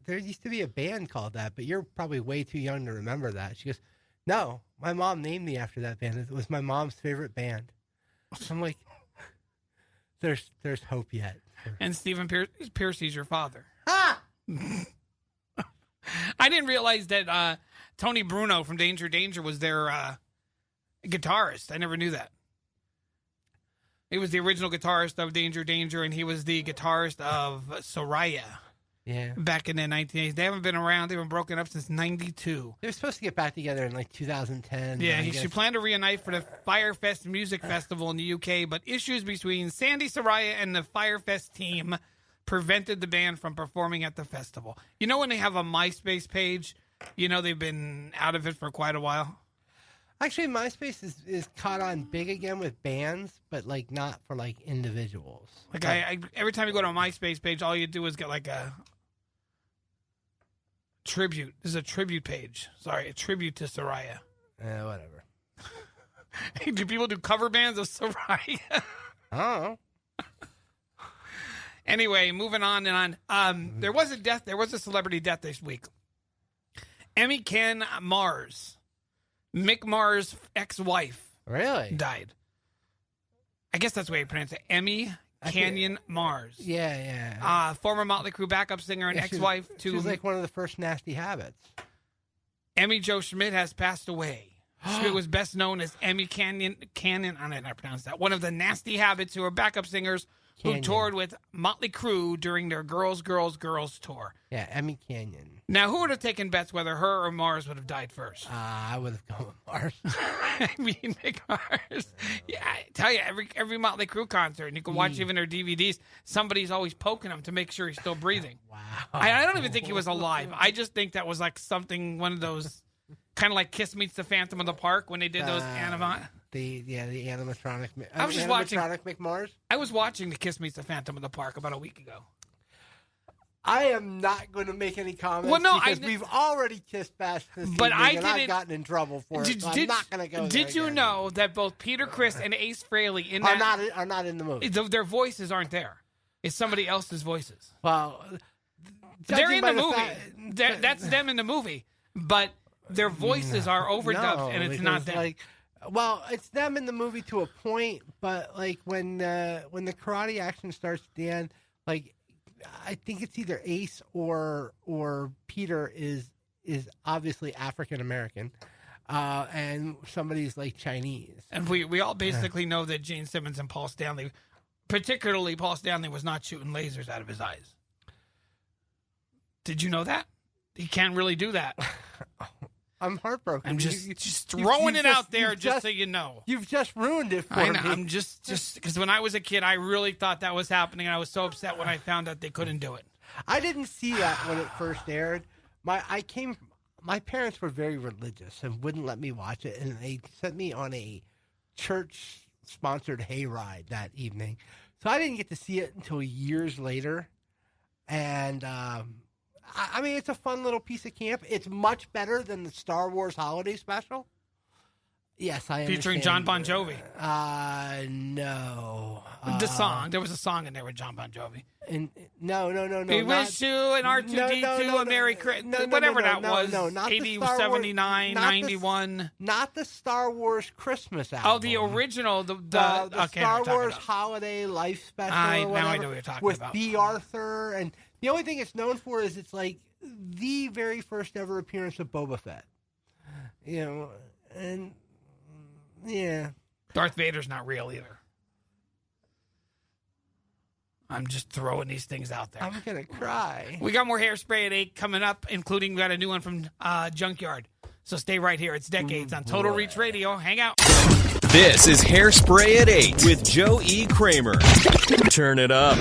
there used to be a band called that, but you're probably way too young to remember that. She goes, no, my mom named me after that band. It was my mom's favorite band. I'm like, there's hope yet. And Stephen Piercy's your father. Ah! I didn't realize that Tony Bruno from Danger Danger was their guitarist. I never knew that. He was the original guitarist of Danger Danger, and he was the guitarist of Soraya. Yeah. Back in the 1980s. They haven't been around. They've been broken up since 92. They were supposed to get back together in 2010. Yeah, she planned to reunite for the Firefest Music Festival in the UK, but issues between Sandy Soraya and the Firefest team prevented the band from performing at the festival. You know when they have a MySpace page, they've been out of it for quite a while? Actually, MySpace is caught on big again with bands, but not for individuals. I every time you go to a MySpace page, all you do is get a tribute. This is a tribute page. Sorry, a tribute to Soraya. Whatever. Do people do cover bands of Soraya? Oh. Anyway, moving on and on. There was a celebrity death this week. Emmy Ken Mars. Mick Mars' ex-wife died. I guess that's the way you pronounce it. Emmy Canyon Mars. Yeah. Former Motley Crue backup singer and ex-wife to... She was one of the first Nasty Habits. Emmy Jo Schmidt has passed away. Schmidt was best known as Emmy Canyon, I don't know how to pronounce that. One of the Nasty Habits who are backup singers who toured with Motley Crue during their Girls, Girls, Girls tour. Yeah, Emmy Canyon. Now, who would have taken bets whether her or Mars would have died first? I would have gone with Mars. I mean, Mick Mars. Yeah, I tell you, every Motley Crue concert, and you can watch even their DVDs, somebody's always poking him to make sure he's still breathing. Wow. I don't even think he was alive. I just think that was something, one of those, kind of like Kiss Meets the Phantom of the Park when they did those the animatronic. I was just watching Mick Mars. I was watching the Kiss Meets the Phantom of the Park about a week ago. I am not going to make any comments because we've already kissed past this but evening, and I've gotten in trouble for it, so I'm not going to go there Did you again. know that both Peter Criss and Ace Frehley are not in the movie? Their voices aren't there. It's somebody else's voices. Well, they're in the movie. That's them in the movie, but their voices are overdubbed, and it's not them. It's them in the movie to a point, but when the karate action starts at the end, I think it's either Ace or Peter is obviously African American, and somebody's Chinese. And we all basically know that Gene Simmons and Paul Stanley, particularly Paul Stanley, was not shooting lasers out of his eyes. Did you know that? He can't really do that. I'm heartbroken. I'm just throwing it out there just so you know. You've just ruined it for me. I'm just because when I was a kid, I really thought that was happening, and I was so upset when I found out they couldn't do it. I didn't see that when it first aired. My parents were very religious and wouldn't let me watch it, and they sent me on a church-sponsored hayride that evening. So I didn't get to see it until years later, and I mean, it's a fun little piece of camp. It's much better than the Star Wars Holiday Special. Yes, I understand. Featuring John Bon Jovi. No. The song. There was a song in there with John Bon Jovi. No. We wish you an R2-D2 a Merry Christmas. Whatever that was. Not 80, the Star 79, 91. Not the Star Wars Christmas album. Oh, the original. The Star Wars Holiday Life Special or whatever. Now I know what you're talking with about. B. Arthur. And the only thing it's known for is it's the very first ever appearance of Boba Fett. And... yeah. Darth Vader's not real either. I'm just throwing these things out there. I'm going to cry. We got more Hairspray at 8 coming up, including we got a new one from Junkyard. So stay right here. It's Decades on Total Reach Radio. Hang out. This is Hairspray at 8 with Joe E. Kramer. Turn it up.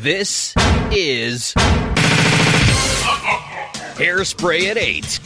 This is Hairspray at 8.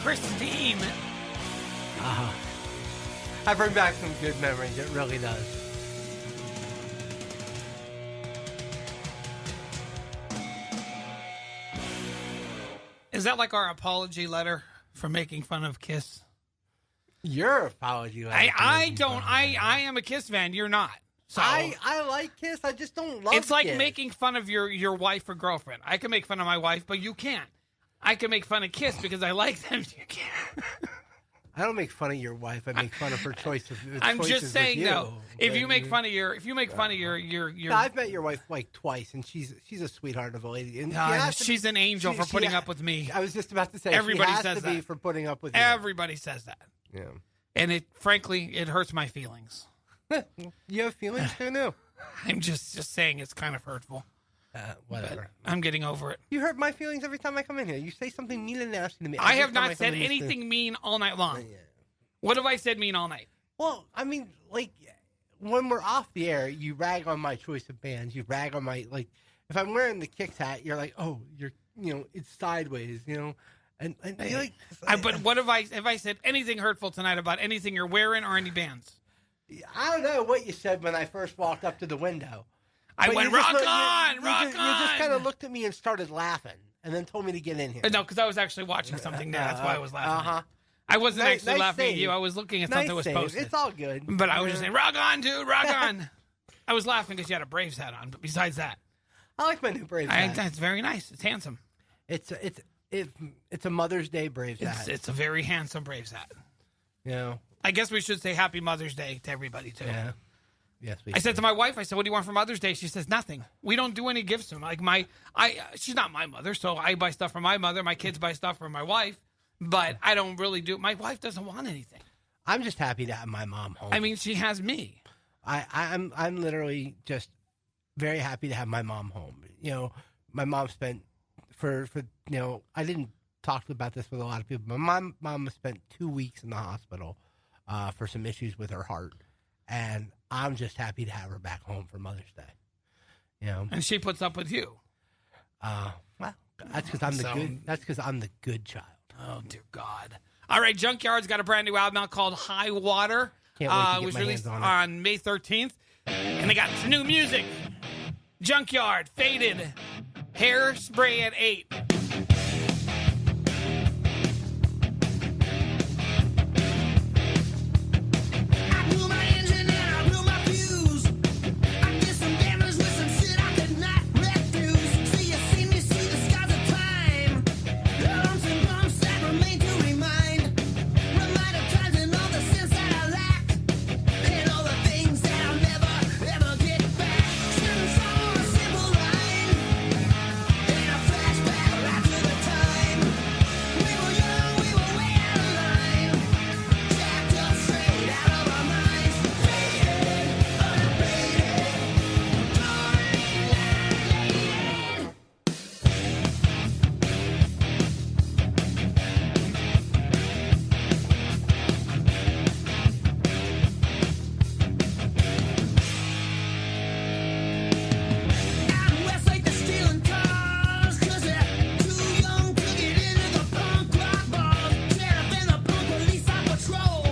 Christine. I bring back some good memories. It really does. Is that like our apology letter for making fun of Kiss? Your apology letter. I am a Kiss fan. You're not. So I like Kiss. I just don't love It's like Kiss. making fun of your wife or girlfriend. I can make fun of my wife, but you can't. I can make fun of Kiss because I like them. You can't. I don't make fun of your wife. I make fun of her choice of I'm choices just saying with you. though, if you make fun of your Yeah, I've met your wife like twice, and she's a sweetheart of a lady. And she's an angel for putting up with me. I was just about to say, everybody she has says to be that. for putting up with you. Everybody says that. Yeah. And it hurts my feelings. You have feelings? Who knew? I'm just saying it's kind of hurtful. Whatever. But I'm getting over it. You hurt my feelings every time I come in here. You say something mean and nasty to me. I have not said anything mean all night long. Yeah. What have I said mean all night? Well, I mean, like, when we're off the air, you rag on my choice of bands. You rag on my, like, if I'm wearing the Kicks hat, you're like, oh, it's sideways, And you're like... But what have I said anything hurtful tonight about anything you're wearing or any bands? I don't know what you said when I first walked up to the window. I went, rock on, You just kind of looked at me and started laughing, and then told me to get in here. No, because I was actually watching something there. That's why I was laughing. I wasn't Nice- actually nice laughing at save. you. I was looking at Nice something that was save. posted. It's all good. But I was just saying, rock on, dude, rock on. I was laughing because you had a Braves hat on. But besides that, I like my new Braves hat. that's very nice. It's handsome. It's a Mother's Day Braves hat. It's a very handsome Braves hat. You know. I guess we should say Happy Mother's Day to everybody too. Yeah. Yes, we I said to my wife, I said, "What do you want for Mother's Day?" She says, "Nothing. We don't do any gifts to them." Like she's not my mother, so I buy stuff for my mother. My kids buy stuff for my wife, but I don't really do. My wife doesn't want anything. I'm just happy to have my mom home. I mean, she has me. I'm literally just very happy to have my mom home. You know, my mom spent for I didn't talk about this with a lot of people. My mom spent 2 weeks in the hospital for some issues with her heart, and I'm just happy to have her back home for Mother's Day. You know, And she puts up with you. well, that's because I'm the good. That's because I'm the good child. Oh dear God! All right, Junkyard's got a brand new album out called High Water. Can't wait to It get was my released hands on it. on May 13th, and they got some new music. Junkyard, Faded, Hairspray at 8. I blew my engine and I blew my fuse. I did some damage with some shit I could not refuse. See, you see me see the scars of time. The lumps and bumps that remain to remind. Remind of times and all the sins that I lacked. And all the things that I'll never, ever get back. Shouldn't saw a simple line. And a flashback right to the time. We were young, we were way out of line. Jacked up straight out of our minds. Faded, unabated, annihilated. Out west like they're stealing cars, 'cause they're too young to get into the punk rock bars. Sheriff and the punk police on patrol,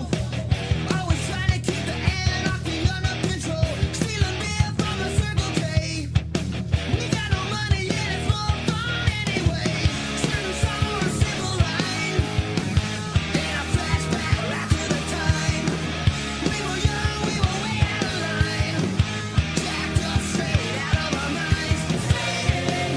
always trying to keep the anarchy under control. Stealing beer from the Circle K. We got no money yet, it's more fun anyway. Shouldn't saw a simple line, and a flashback right to the time. We were young, we were way out of line. Jacked up straight out of our minds. Faded,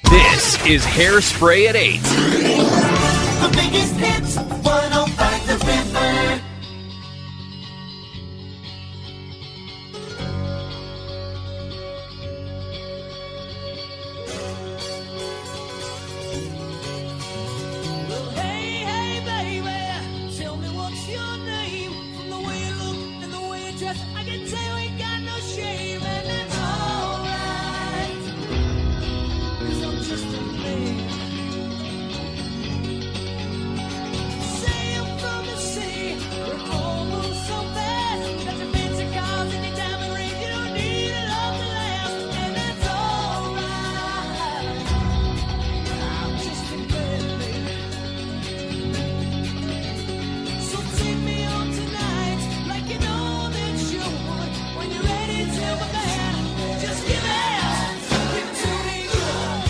This is Hairspray at 8. the biggest hits, 105 The River. Well, hey, baby, tell me what's your name. From the way you look and the way you dress, I can tell you ain't got no shame, and that's alright. 'Cause I'm just a man. Say I'm from the city, we're almost so fast. Got your fancy cars and your diamond rings, you don't need a love to last, and that's alright. I'm just a man, baby. So take me on tonight, like you know that you would. When you're ready, tell me that. Just give it to me good.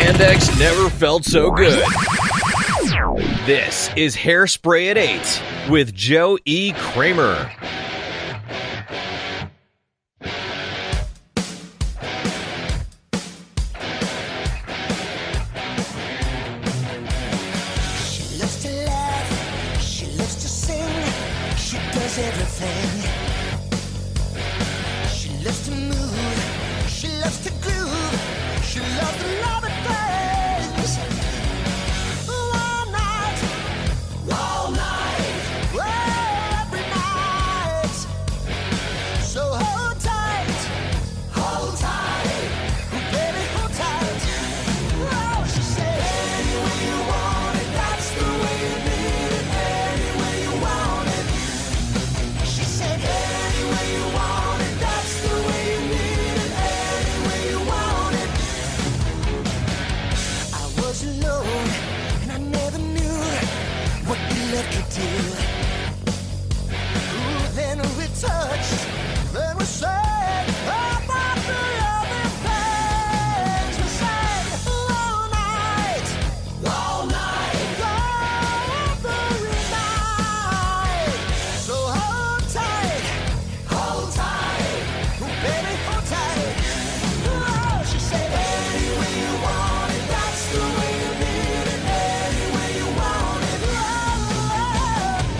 spandex never felt so good. This is Hairspray at 8 with Joe E. Kramer. She loves to laugh, she loves to sing, she does everything. She loves to move, she loves to groove, she loves to love it things. All night, well, every night. So hold tight, baby, hold tight. Oh, she said, any way you want it, that's the way you need it. Any way you want it. She said, any way you want it, that's the way you need it. Any way you want it. I was alone and I never knew what love could do. Ooh, then we touched, then we said about the loving things. We said all night, every night. So hold tight, baby, hold tight. Oh, she said, any way you want it, that's the way you need it. Any way you want it,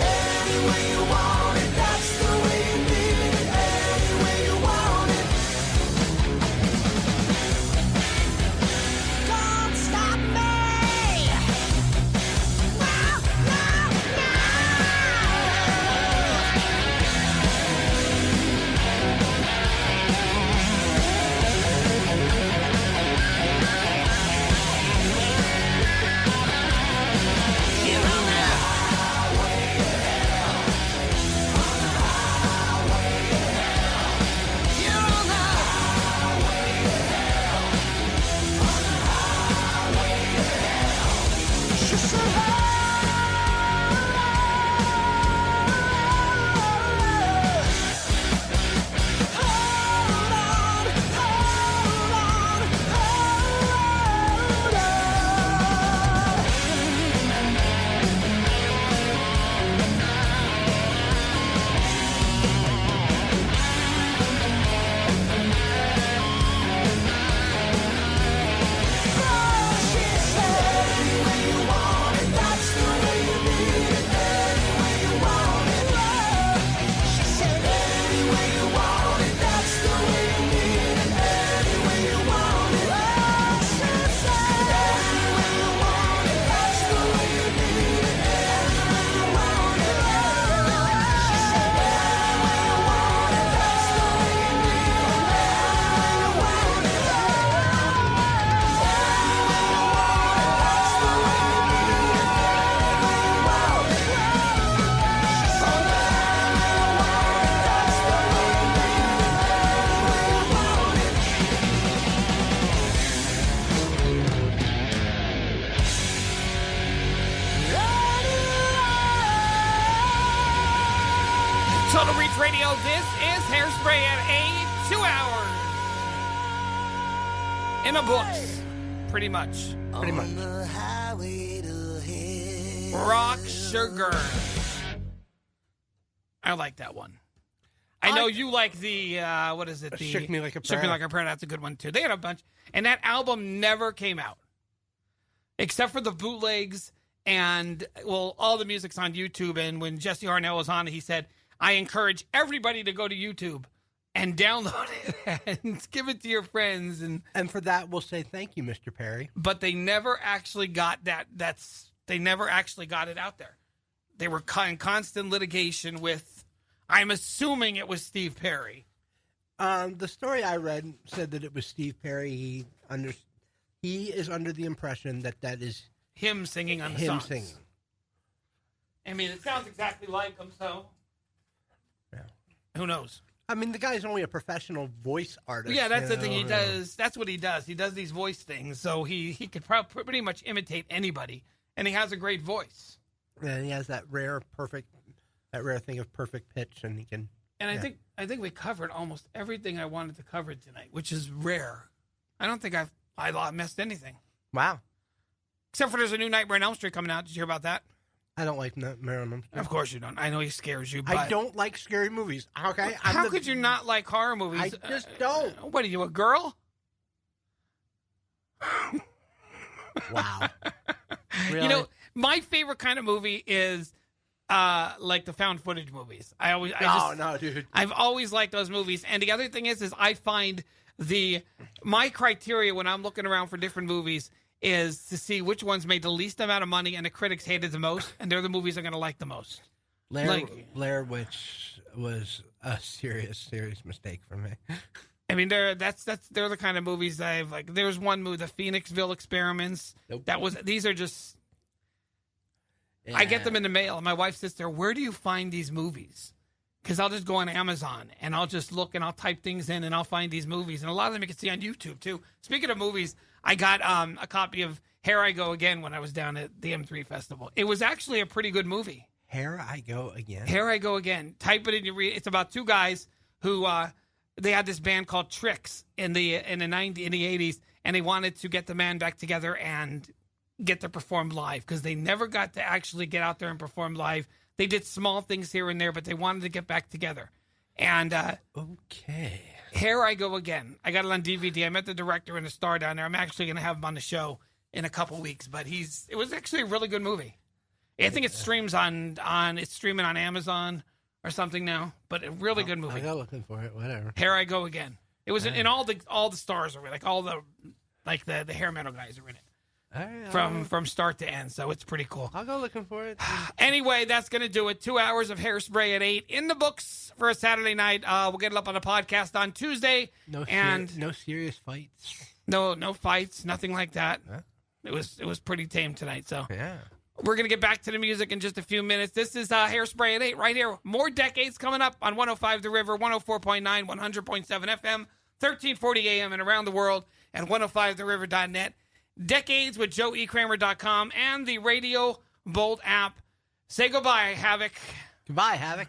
any way you want it, that's the way you need it. Any way you want it. Don't stop me. No. Total Reach Radio, this is Hairspray at 8, 2 hours. In the books, pretty much. Pretty much. Rock Sugar. I like that one. I know you like the, what is it? Shook Me Like a Shook Me Prayer. Like a Prayer, that's a good one too. They had a bunch. And that album never came out. Except for the bootlegs and, well, all the music's on YouTube. And when Jesse Harnell was on it, he said, I encourage everybody to go to YouTube and download it and give it to your friends. And for that, we'll say thank you, Mr. Perry. But they never actually got that. They never actually got it out there. They were in constant litigation with, I'm assuming it was Steve Perry. The story I read said that it was Steve Perry. He is under the impression that is him singing on the him songs. singing. I mean, it sounds exactly like him, so Yeah. Who knows? I mean, the guy's only a professional voice artist. Yeah, that's you the thing he know, does. That's what he does. He does these voice things, so he could pretty much imitate anybody, and he has a great voice. And he has that rare thing of perfect pitch, and he can. And I think we covered almost everything I wanted to cover tonight, which is rare. I don't think I missed anything. Wow. Except for there's a new Nightmare on Elm Street coming out. Did you hear about that? I don't like Nightmare on Elm Street. Of course you don't. I know he scares you. But I don't like scary movies. Okay. How could you not like horror movies? I just don't. What are you, a girl? Wow. Really? You know, my favorite kind of movie is like the found footage movies. No, dude. I've always liked those movies. And the other thing is I find my criteria when I'm looking around for different movies is to see which ones made the least amount of money and the critics hated the most, and they're the movies I'm going to like the most. Blair Witch was a serious mistake for me. I mean, they're the kind of movies that I've like. There's one movie, the Phoenixville Experiments. Nope. These are just. Yeah. I get them in the mail, and my wife sits there. Where do you find these movies? Because I'll just go on Amazon and I'll just look and I'll type things in and I'll find these movies, and a lot of them you can see on YouTube too. Speaking of movies, I got a copy of Here I Go Again when I was down at the M3 Festival. It was actually a pretty good movie. Here I Go Again. Here I Go Again. Type it in, you read. It's about two guys who they had this band called Tricks in the 80s, and they wanted to get the band back together and get to perform live because they never got to actually get out there and perform live. They did small things here and there, but they wanted to get back together. And okay, Here I Go Again. I got it on DVD. I met the director and the star down there. I'm actually going to have him on the show in a couple weeks. But it was actually a really good movie. I think it streams it's streaming on Amazon or something now. But a really good movie. I go looking for it. Whatever. Here I Go Again. It was in all the stars are in it, like the hair metal guys are in it. All right, From start to end, so it's pretty cool. I'll go looking for it. Anyway, that's going to do it. 2 hours of Hairspray at 8 in the books for a Saturday night. We'll get it up on the podcast on Tuesday. No serious fights. No fights, nothing like that. Huh? It was pretty tame tonight. So Yeah. we're going to get back to the music in just a few minutes. This is Hairspray at 8 right here. More decades coming up on 105 The River, 104.9, 100.7 FM, 1340 AM, and around the world at 105theriver.net. Decades with JoeECramer.com and the Radio Bolt app. Say goodbye, Havoc. Goodbye, Havoc.